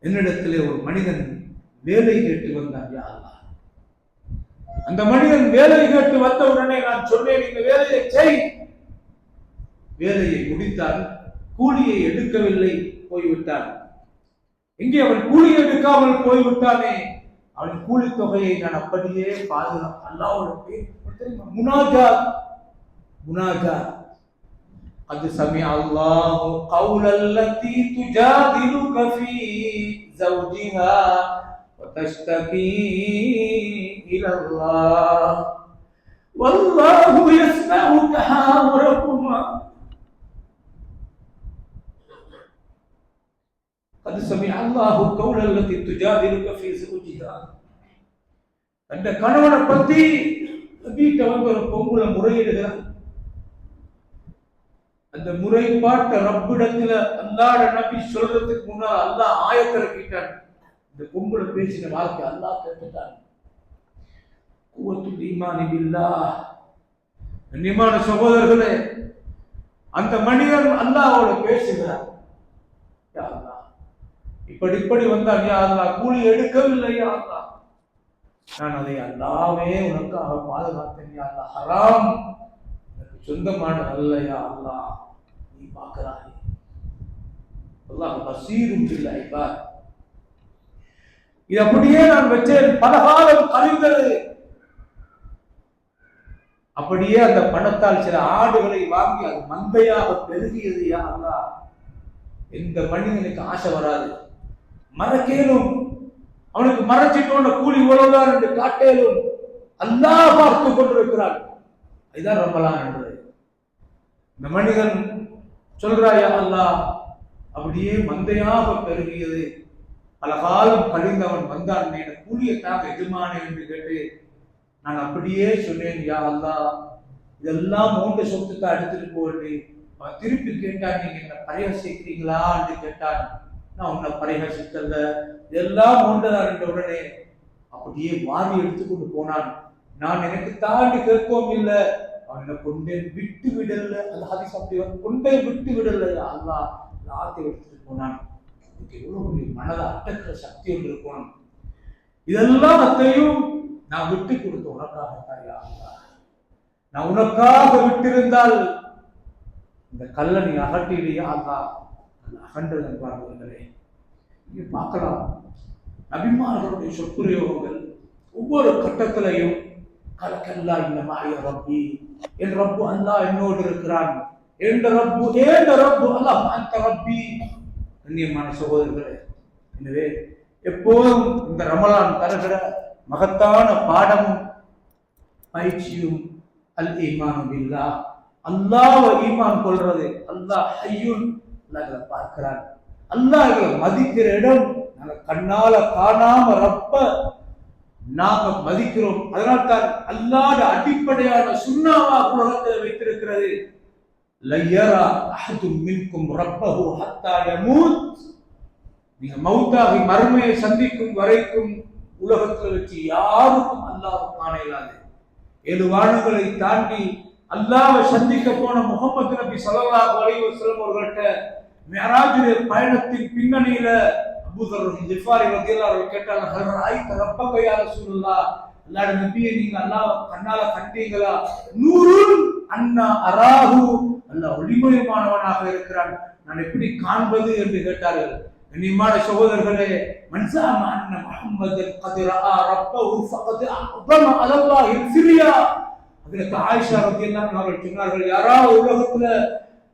என்னிடத்திலே ஒரு மனிதன் வேலை கேட்டு வந்தான் யா அல்லாஹ். அந்த மனிதன் வேலை கேட்டு வந்த உடனே நான் சொன்னேன், இந்த வேலையை செய். வேலையை முடித்தான், கூலியை எடுக்கவில்லை, போய்விட்டான். எங்கே அவன் கூலியை எடுக்காமல் போய்விட்டானே, அவன் கூலி தொகையை நான் அப்படியே பாதுகாப்பு. அல்லாஹ்வோட பேர் முனாஜாத். முனாஜாத். قد سمع الله قول التي تجادلك في زوجها وتشتكي إلى الله والله يسمع تحاوركما. قد سمع الله قول التي تجادلك في زوجها. அந்த கணவனை பத்தி வீட்டை வந்து ஒரு பொம்பளை முறையிடுகிறார். அந்த முறைப்பாட்ட ரப்பிடத்துல அல்லாஹ்வுடைய நபி சொல்றதுக்கு முன்னால் அல்லாஹ் ஆயத்தை இறக்கிட்டான். இந்த பொம்பளை பேசின வார்த்தை அல்லாஹ் கேட்டுட்டான். குவத்துல் ஈமானி பில்லாஹ். கண்ணியமான சகோதரர்களே, அந்த மனிதன் அல்லாஹ்வோட பேசுகிறார். யா அல்லாஹ், இப்படி வந்தான் யா அல்லாஹ், கூலி எடுக்கவில்லை யா அல்லாஹ், நான் அதை அல்லாவே உனக்காக பாதுகாத்தேன் யா அல்லாஹ், ஹராம் எனக்கு சொந்தமானது அல்ல யா அல்லாஹ், நீ பார்க்கிறாய். அல்லாஹ் பசீரும் பில் இபாத். இது அப்படியே நான் வச்சேன், பல காலம் கழிந்தது. அப்படியே அந்த பணத்தால் சில ஆடுகளை வாங்கி அது மந்தையாக பெருகியது. யா அல்லாஹ், எந்த மனிதனுக்கு ஆசை வராது, மறக்கேலும், அவனுக்கு மறைச்சிட்டோன கூலி உழவுதான் என்று காட்டேலும், அல்லாஹ் பார்த்து கொண்டிருக்கிறான். இதுதான் ரமலான் என்று இந்த மனிதன் சொல்றாய். யா அல்லாஹ், அப்படியே மந்தையாக பெருகியது, பல காலம் கழிந்தவன் வந்தான், என் கூலியத்தாக எஜமானே என்று கேட்டு நான் அப்படியே சொன்னேன். யா அல்லாஹ், இதெல்லாம் மூன்று சொத்துக்கு எடுத்துட்டு போட்டு அவன் திருப்பி கேட்டான், நீங்க என்ன பரிகசிக்கிறீங்களா என்று கேட்டான். நான் உன்னை பரிகசிக்கல, இதெல்லாம் மூன்றதான் என்ற உடனே அப்படியே வாரி எடுத்துக்கொண்டு போனான். நான் எனக்கு தாண்டி கேட்கவும் இல்லை, அவனை கொண்டே விட்டு விடல. அந்த ஹதீஸ் அப்படி கொண்டே விட்டு விடல. யா அல்லாஹ், ஆத்தை எடுத்துட்டு போனான். எவ்வளவு பெரிய மனதை அடக்கிற சக்தி ஒன்று இருக்கணும். இதெல்லாம் அத்தையும் நான் விட்டு கொடுத்த உனக்காக. நான் உனக்காக விட்டிருந்தால் இந்த கல்லை நீ அகட்டிலேயே அல்லாஹ் அகன்றது என்பார்களே. நீங்க பார்க்கலாம், நபிமார்களுடைய சொற்பிரயோகங்கள் ஒவ்வொரு கட்டத்திலையும் கலக்கல்லா இந்த மாய ரப்பி, என் ரப்பு அல்லாஹ் என்னோடு இருக்கிறான், எந்த ரப்பு அல்லாஹ் அந்த ரப்பி. கண்ணியமான சகோதரர்களே, எனவே எப்போதும் இந்த ரமலான் தருகிற மகத்தான பாடமும் பயிற்சியும் அல் ஈமானு பில்லாஹ், அல்லாஹ்வை ஈமான் கொள்றது. அல்லாஹ் ஹய்யுன், அல்லாஹ் பார்க்கிறான். அல்லாஹ் மதிக்கிற இடம் நாங்க கண்ணால காணாம ரப்ப நாங்க மதிக்கிறோம். அதனால் தான் அல்லாஹ்வுடைய அடிப்படையான சுன்னாவாக உலகத்தில் வைத்திருக்கிறது. லயரா அஹதும் மின்கும் ரப்பஹு ஹத்தா யமூத். நீங்க மௌத்தாகி மறுமையை சந்திக்கும் வரைக்கும் உலகத்தில் வச்சு யாருக்கும் அல்லாஹ்வை காண இயலாது. 7 வானங்களை தாண்டி அல்லாஹ்வை சந்திக்க போன முஹம்மது நபி ஸல்லல்லாஹு அலைஹி வஸல்லம் அவர்கள்ட்ட மிஅராஜுடைய பயணத்தின் பின்னணியில அபூதர் கிஃபாரி ரலியல்லாஹு அன்ஹு கேட்டாங்க, ஹல் ரஅய்த ரப்பக யா ரசூலுல்லாஹ், அல்லாஹ்வுடைய நபியே நீங்க அல்லாஹ்வை கண்ணால கண்டீங்களா? நூருன் அன்னா அராஹு, அல்லாஹ் ஒளிமயமானவனாக இருக்கிறான், நான் எப்படி காண்பது என்று கேட்டார்கள். கண்ணியமான சகோதரர்களே, மன்சாம அன்ன முஹம்மதன் கத் ரஆ ரப்பஹு ஃபகத் அஅதம அலல்லாஹில் ஃபிரியா. ஹஜ்ரத் ஆயிஷா ரலியல்லாஹு அன்ஹா அவர்கள் சொன்னார்கள், யாராவது உலகத்துல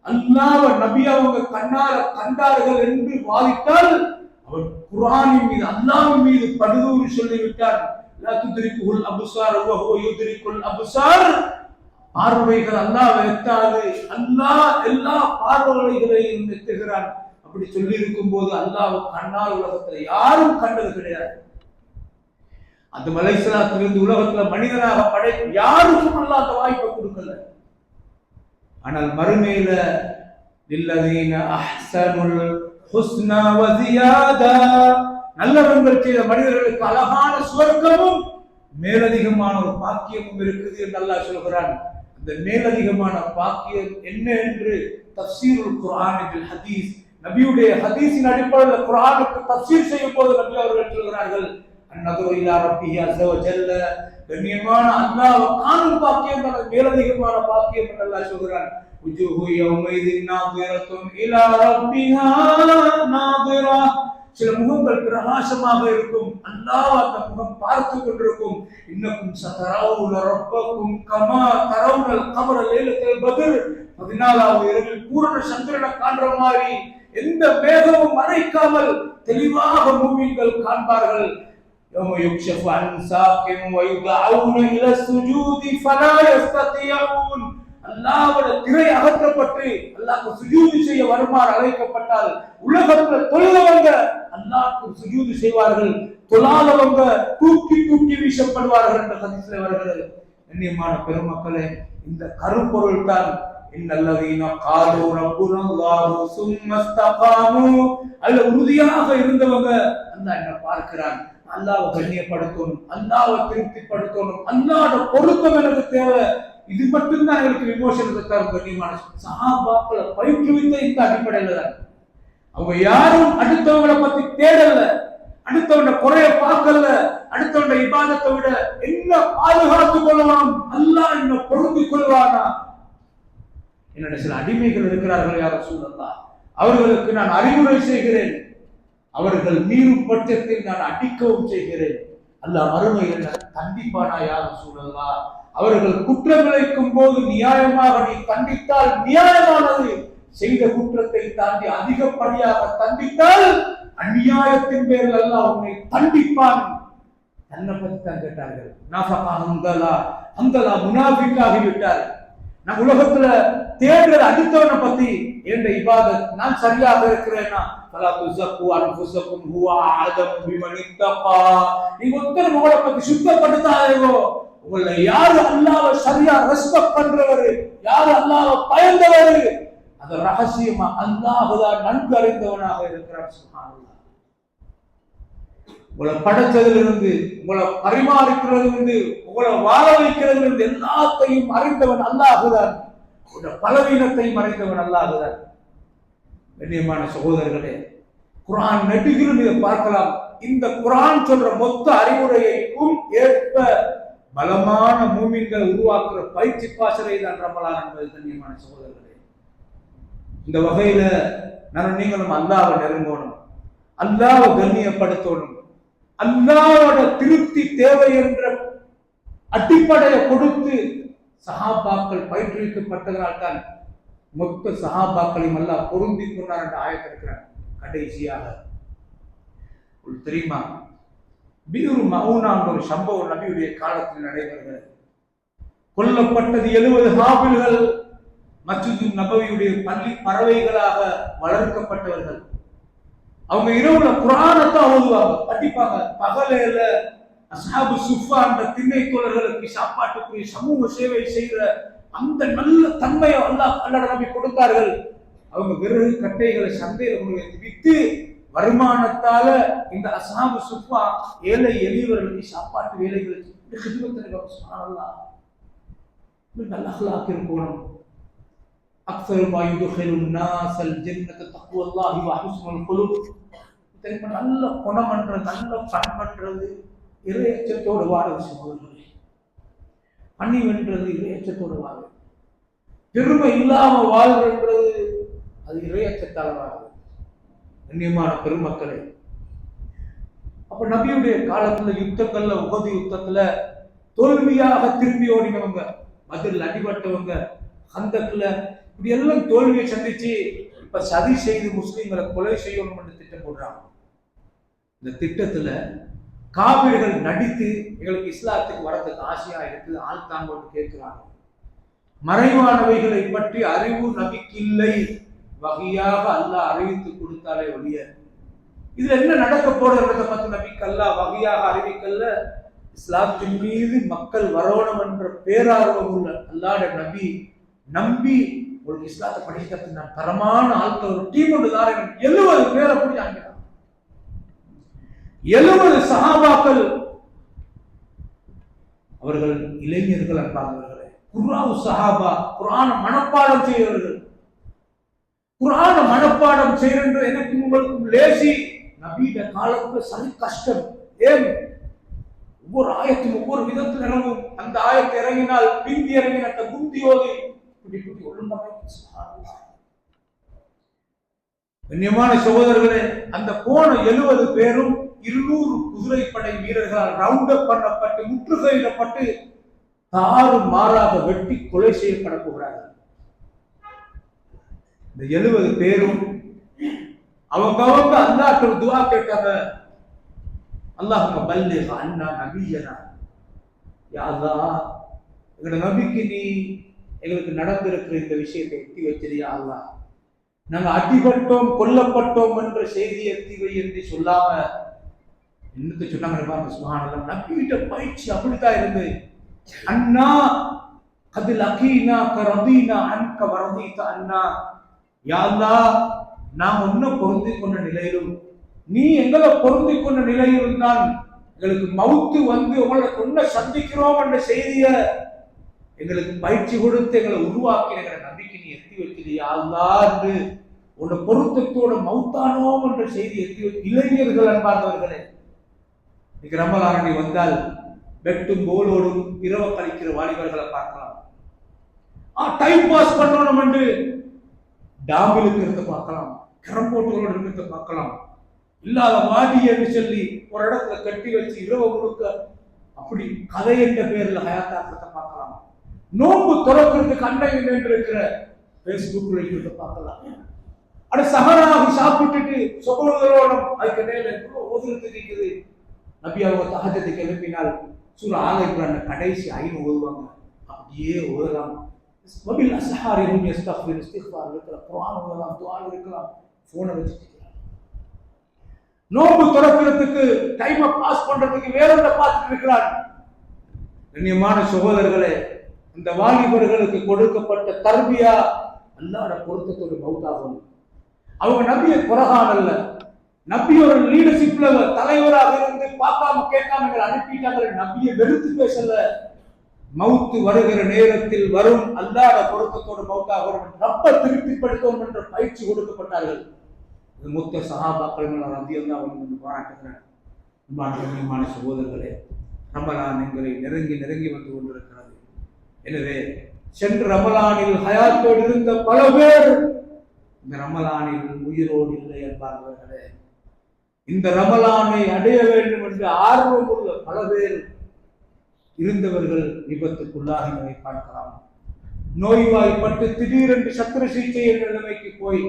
அல்லாஹ்வை நபி அவங்க கண்ணால கண்டார்கள் என்று வாதிட்டால் அவன் குர்ஆனின் மீது அல்லாஹ்வின் மீது படுதூறு சொல்லிவிட்டான். லா துத்ரிகுல் அப்சார் வ ஹுவ யுத்ரிகுல் அப்சார். பார்வைகள் அல்லாஹ்வை எட்டாது, அல்லாஹ் எல்லா பார்வைகளையும் எட்டுகிறான். அப்படி சொல்லி இருக்கும் போது அல்லாஹ் கண்ணால் உலகத்துல யாரும் கண்டது கிடையாது. அந்த மலைசலாத்திலிருந்து உலகத்துல மனிதனாக படைக்க யாருக்கும் அல்லாஹ் அந்த வாய்ப்பை கொடுக்கல. ஆனால் மறுமையில லில்லதீன அஹ்ஸனுல் ஹுஸ்னா வ ஜியாதா, நல்லவர்கள் செய்த மனிதர்களுக்கு அழகான சுவர்க்கமும் மேலதிகமான ஒரு பாக்கியமும் இருக்குது என்று அல்லாஹ் சொல்கிறான். அந்த மேலதிகமான பாக்கியம் என்ன என்று தஃப்சீருல் குர்ஆன் பில் ஹதீஸ், நபியுடைய ஹதீஸின் அடிப்படையில் குர்ஆனுக்கு தஃப்சீர் செய்யும் போது நபி அவர்கள் சொல்கிறார்கள், அன்னதுரு இலா ரப்பிஹி அஸ்ஸ வ ஜல்ல, கண்ணியமான அல்லாஹ்வை காணும் பாக்கியம் தான் மேலதிகமான பாக்கியம் என்று அல்லாஹ் சொல்கிறான். உஜூஹு யௌமைதின் நாதிரத்துன் இலா ரப்பிஹா நாதிரா, சில முகங்கள் பிரகாசமாக இருக்கும், அல்லாஹ் அந்த முகம் பார்த்து கொண்டிருக்கும். இன்னக்கும் சதரவுன ரப்பக்கும் கமா தரவுனல் கமர லைலத்துல் பத்ர், 14வது இரவில் பூரண சந்திரனை காண்ற மாதிரி எந்த மேகமும் மறைக்காமல் தெளிவாக மூமின்கள் காண்பார்கள். யௌம யுக்ஷஃபு அன் சாகின் வ யுதஊன இலா சுஜூதி ஃபலா யஸ்ததியூன், அல்லாஹ்வுடைய திரை அகற்றப்பட்டு அல்லாஹ்வுக்கு சுஜூது செய்ய வருமாறு அழைக்கப்பட்டால் உலகத்தில் தொழுதவங்க அல்லாஹ்வுக்கு சுஜூது செய்வார்கள், தொழாதவங்க தூக்கி தூக்கி வீசப்படுவார்கள் என்ற ஹதீஸ்ல வருகிறது. கண்ணியமான பெருமக்களே, இந்த கருப்பொருள் தான் இன்னல்லதீன காலு ரப்புனல்லாஹு சும்ம இஸ்தகாமு, அதுல உறுதியாக இருந்தவங்க அல்லாஹ் என்ன பார்க்கிறான், அல்லாஹ்வை கண்ணியப்படுத்தணும், அல்லாஹ்வை திருப்திப்படுத்தணும், அல்லாஹ்வோட பொருத்தம் எனக்கு தேவை. இது மட்டும்தான் எங்களுக்கு விமோசனத்தை தரும். கண்ணியமான சஹாபாக்களை பயிற்றுவித்த இந்த அடிப்படையில தான். அவங்க யாரும் அடுத்தவங்களை பத்தி தேடல, அடுத்தவன குறைய பார்க்கல, அடுத்தவன இபாதத்தை விட என்ன பாதுகாத்துக் கொள்ளலாம், அல்லாஹ் என்ன பொருந்திக் கொள்வானா. என்னோட சில அடிமைகள் இருக்கிறார்கள் யார் ரசூலல்லாஹ், அவர்களுக்கு நான் அறிவுரை செய்கிறேன், அவர்கள் மீறும் பட்சத்தில் நான் அடிக்கவும் செய்கிறேன். அல்லாஹ் மறுமையில் கண்டிப்பானா யார் ரசூலல்லாஹ், அவர்கள் குற்றம் இழைக்கும் போது நியாயமாக நீ கண்டித்தால் நியாயமானது, செய்த குற்றத்தை தாண்டி அதிகப்படியாக தண்டித்தால் அநியாயத்தின் பேரில் அல்லாஹ் உன்னை தண்டிப்பான். தன்னை பற்றி தான் கேட்டார்கள். நாஃபகா ஹந்தலா முனாஃபிக்காகி விட்டார். நான் உலகத்துல தேடுற அடுத்தவனை பத்தி என்ற இபாதத் நான் சரியாக இருக்கிறேன்னா ஃபலா துஸக்கு அன்ஃபுஸக்கும் ஹுவ அஅலமு பிமன் இத்தகா. நீங்க ஒருத்தர் உங்களை பத்தி சுத்தப்படுத்தாதீங்கோ. உங்களை யாரு அல்லாஹ்வை சரியா ரெஸ்பெக்ட் பண்றவரு, யாரு அல்லாஹ்வை பயந்தவரு, அது ரகசியமா அல்லாஹ் தான் நன்கு அறிந்தவனாக இருக்கிறார். சுப்ஹானல்லாஹ். உங்களை படைச்சதிலிருந்து, உங்களை பரிமாறிக்கிறதிலிருந்து, உங்களை வாழ வைக்கிறதிலிருந்து எல்லாத்தையும் அறிந்தவன் அல்லாஹுதான். உங்களுடைய பலவீனத்தையும் அறிந்தவன் அல்லாஹுதான். கண்ணியமான சகோதரர்களே, குர்ஆன் நெடுகிலும் இதை பார்க்கலாம். இந்த குர்ஆன் சொல்ற மொத்த அறிவுரையைக்கும் ஏற்ப பலமான மூமின்களை உருவாக்குற பயிற்சி பாசறை தான் ரமலான் என்பது. கண்ணியமான சகோதரர்களே, இந்த வகையில நான் நீங்களும் அல்லாஹ்வை நெருங்கணும், அல்லாஹ்வை கண்ணியப்படுத்தணும், அல்லாஹ்வோட திருப்தி தேவை என்ற அடிப்படையை கொடுத்து சஹாபாக்கள் பயிற்றுவிக்கப்பட்டதனால் தான் மொத்த சஹாபாக்களையும் அல்லாஹ் பொருந்தி கொண்டார் என்ற ஆயத்தை இருக்கிறார். கடைசியாக தெரியுமா, பீரு மவுனா ஒரு சம்பவம் நபியுடைய காலத்தில் நடைபெறுகிறது. கொல்லப்பட்டது 70 ஹாபில்கள், மஸ்ஜிது நபவியுடைய பள்ளி பறவைகளாக வளர்க்கப்பட்டவர்கள். அவங்க இரவுல குர்ஆனத்தான் ஓதுவாங்க, படிப்பாங்க. பகலையில அஸ்ஹாபு சுஃபா என்ற திண்ணை தோழர்களுக்கு சாப்பாட்டுக்குரிய சமூக சேவை செய்கிற அந்த நல்ல தன்மையை அல்லாஹ் நபி கொடுத்தார்கள். அவங்க விறகு கட்டைகளை சந்தையில கொண்டு வைத்து வித்து வருமானத்தால இந்த அஸ்ஹாபு சுஃபா ஏழை எளியவர்களுக்கு சாப்பாட்டு வேலைகளுக்கு நல்ல அஹ்லாக் இருக்கணும். அக்ஸரு மா யுத்கிலுன் நாஸல் ஜன்னத தக்வல்லாஹி வ ஹுஸ்னுல் குலூப். நல்ல குணம் பண்றது, நல்ல பண் பண்றது, இறையச்சத்தோடு வாழ சகோதரர்களே. பணிவென்றது இறையச்சத்தோடு வாழ, பெருமை இல்லாம வாழ்றது அது இறையச்சத்தால் வாழ. கண்ணியமான பெருமக்களே, அப்ப நபியுடைய காலத்துல யுத்தங்கள்ல, உஹது யுத்தத்துல தோல்வியாக திரும்பி ஓடினவங்க, பதில் அடிபட்டவங்க, ஹந்தக்ல இப்படி எல்லாம் தோல்வியை சந்திச்சு இப்ப சதி செய்து முஸ்லிம்களை கொலை செய்யணும் என்று திட்டம் போடுறாங்க. இந்த திட்டத்துல காபிர்கள் நடித்து எங்களுக்கு இஸ்லாத்துக்கு வரதுக்கு ஆசையா இருக்குது, ஆள் தாங்க கேட்கிறாங்க. மறைவானவைகளை பற்றி அறிவு நபிக்கு இல்லை, வகையாக அல்லாஹ் அறிவித்து கொடுத்தாலே ஒழிய இதுல என்ன நடக்க போறதை பத்தி நபிக்கு அல்லாஹ் வகையாக அறிவிக்கல்ல. இஸ்லாத்தின் மீது மக்கள் வரணும் என்ற பேரார்வம் உள்ள அல்லாஹ்வுடைய நபி நம்பி ஒரு இஸ்லாத்தை படிக்கிறது நான் தரமான ஆட்கள் ஒரு டீம் ஒன்று தான் 70 பேரை போய் அனுப்பினாங்க. 70 சஹாபாக்கள், அவர்கள் இளைஞர்கள் அன்பானவர்களே, குர்ஆன் சஹாபா, குர்ஆன மனப்பாடம் செய்தவர்கள். குர்ஆன மனப்பாடம் செய்யறது எனக்கு உங்களுக்கும் லேசி, நபியுடைய காலத்துல சரி கஷ்டம். ஏன் ஒவ்வொரு ஆயத்தும் ஒவ்வொரு விதத்தில் இறங்கும். அந்த ஆயத்தை இறங்கினால் பிந்தி இறங்கின குந்தியோது கண்ணியமான சகோதரர்களே, அந்த போன 70 பேரும் 200 குதிரைப்படை வீரர்களால் ரவுண்ட் அப் பண்ணப்பட்டு முற்றுகையிடப்பட்டு தாறு மாறாக வெட்டி கொலை செய்யப்பட போகிறார்கள். இந்த 70 பேரும் அவங்க அல்லாஹ்ட்ட துஆ கேட்டாங்க. அல்லாஹும்ம பல்லிக் அன்னா நபியனா, யா அல்லாஹ் எங்க நபிக்கு நீ எங்களுக்கு நடந்திருக்கிற இந்த விஷயத்தை எத்தி வச்சிருயா அல்லாஹ். நாங்க அடிபட்டோம் கொல்லப்பட்டோம் என்ற செய்தி எத்தி வை என்று சொல்லாம என்னத்தை சொன்னாங்க சுப்ஹானல்லாஹ். நபியிட்ட பயிற்சி அப்படித்தான் இருந்தது. அண்ணா கதில் அகீனா கரதீனா அன்க வரதீத அண்ணா, யா அல்லாஹ் நாம் ஒன்னும் பொருந்தி கொண்ட நிலையிலும் நீ எங்களை பொருந்தி கொண்ட நிலையில் தான் எங்களுக்கு மவுத்து வந்து உன்னை சந்திக்கிறோம் என்ற செய்திய எங்களுக்கு பயிற்சி கொடுத்து எங்களை உருவாக்கி எங்களை நம்பிக்கை நீ எத்தி வைக்கிறியா அல்லாஹ் என்று உன்னை பொருத்தத்தோட மவுத்தானோம் என்ற செய்தி எத்தி வை. இளைஞர்கள் அன்பார்ந்தவர்களே, இன்னைக்கு ரமலான் வந்தால் வெட்டும் போலோடும் இரவு கழிக்கிற வாலிபர்களை பார்க்கலாம். டைம் பாஸ் பண்ணணும் என்று டாம்பில் இருக்கிறத பார்க்கலாம், கரம்போட்டுகளோடு இருக்கிறத பார்க்கலாம். இல்லாத வாடி என்று சொல்லி ஒரு இடத்துல கட்டி வச்சு இரவு முழுக்க அப்படி கதை என்ற பேர்ல ஹயாத்தாக்கிறத பார்க்கலாம். நோன்பு துறக்கிறதுக்கு அண்டை என்று இருக்கிற பேஸ்புக் இருக்கிறத பார்க்கலாம். அது சகராக சாப்பிட்டுட்டு சொகோதரோடும் அதுக்கு நேரம் ஓதுறதுக்கு இருக்குது. நபி அவங்க தஹஜ்ஜுக்கு எழுப்பினால் சூரா ஆல இம்ரான் கடைசி 5 ஓதுவாங்க. அப்படியே ஓதலாம். வபில் அஸ்ஹாரி ஹும் யஸ்தக்ஃபிர் இஸ்திக்ஃபார் இருக்கலாம், குர்ஆன் ஓதலாம், துஆ இருக்கலாம், போனை வச்சுக்கலாம். நோன்பு துறக்கிறதுக்கு டைமை பாஸ் பண்றதுக்கு வேற ஒன்றை பார்த்துட்டு இருக்கிறான். கண்ணியமான சகோதரர்களே, இந்த வாலிபர்களுக்கு கொடுக்கப்பட்ட தர்பியா அல்லாஹ்வுடைய பொருத்தத்தோடு மௌத்தாகும். அவங்க நபியை குறகான் அல்ல, நபி ஒரு லீடர்ஷிப்ல தலைவராக இருந்து பார்க்காம கேட்காம எங்களை அனுப்பிட்டாங்க. நபியை வெறுத்து பேசல. மவுத்து வருகிற நேரத்தில் வரும் அல்லாஹ்வுடைய பொருத்தத்தோடு மௌத்தாகும், ரப்ப திருப்திப்படுத்தும் என்ற பயிற்சி கொடுக்கப்பட்டார்கள். இது மொத்த சஹாபாக்கள் ரலியல்லாஹு அன்ஹு பாராட்டுகிறார். அன்பான சகோதரர்களே, ரமலான் எங்களை நெருங்கி வந்து கொண்டிருக்கிறது. எனவே சென்ற ரமலானில் ஹயாத்தோடு இருந்த பல பேர் இந்த ரமலானில் உயிரோடு இல்லை என்பார்களே. இந்த ரமலானை அடைய வேண்டும் என்று ஆர்வம் உள்ள பல பேர் இருந்தவர்கள் விபத்துக்குள்ளாகினதை பார்க்கலாம். நோய்வாய்ப்பட்டு திடீரென்று சத்திர சிகிச்சை என்ற நிலைமைக்கு போய்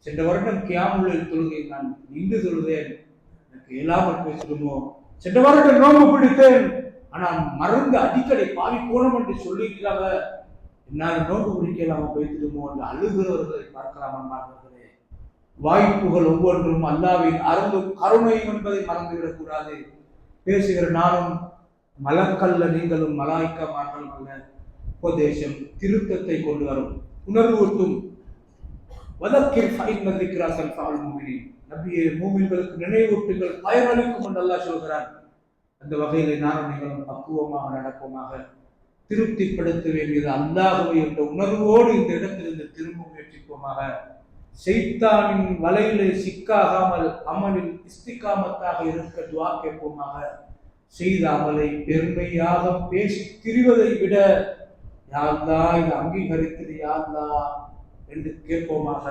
சென்ற வருடம் கியாமுல் தொழுகை நான் நின்று தொழுதேன், எனக்கு இயலாமல் பேசிடுமோ. சென்ற வருடம் நோம்பு பிடித்தேன், ஆனால் மருந்து அடிக்கடி பாவி போனோம் என்று சொல்லிக்கிறாங்க, என்னால் நோம்பு பிடிக்கலாம பேசிடுமோ என்று அழுகிறவர்களை பார்க்கலாம். அன்பார்களே, வாய்ப்புகள் ஒவ்வொன்றும் அல்லாஹ்வின் அருளும் கருணையும் என்பதை மறந்துவிடக் கூடாது. பேசுகிற நானும் மலக்கல்ல, நீங்களும் மலாய்க்கமார்களும் அல்ல. உபதேசம் திருத்தத்தை கொண்டு வரும், உணர்வூட்டும். நபியே, மூமின்களுக்கு நினைவூட்டுங்கள், பயனளிக்கும் என்று அல்லாஹ் சொல்கிறான். அந்த வகையில் நானும் நீங்களும் பக்குவமாக நடப்போமாக. திருப்திப்படுத்த வேண்டியது அல்லாஹ்வை என்ற உணர்வோடு இந்த இடத்திலிருந்து திரும்ப முயற்சிப்போமாக. ஷைத்தானின் வலையிலே சிக்காகாமல் அமலில் இஸ்திகாமத்தாக இருக்க துஆ கேட்போமாக. செய்த அமலை பெருமையாக பேசி திரிவதை விட யா அல்லாஹ் இதை அங்கீகரித்தது யா அல்லாஹ் என்று கேட்போமாக.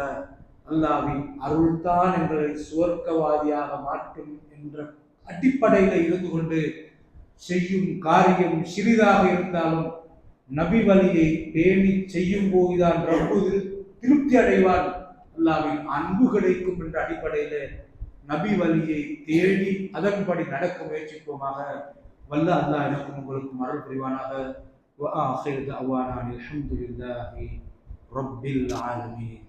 அல்லாஹ்வின் அருள்தான் எங்களை சுவர்க்கவாதியாக மாற்றும் என்ற அடிப்படையில் இருந்து கொண்டு செய்யும் காரியம் சிறிதாக இருந்தாலும் நபி வழியை பேணி செய்யும் போதுதான் ரப்பு திருப்தி அடைவான், அல்லாஹ்வின் அன்பு கிடைக்கும் என்ற அடிப்படையில் நபி வழியை தேடி அதன்படி நடக்க முயற்சிப்போமாக. வல்ல அல்லாஹ் எனக்கும் உங்களுக்கும் அருள் புரிவானாக. வஆகிரு தஅவானா அல்ஹம்துலில்லாஹி ரப்பில் ஆலமீன்.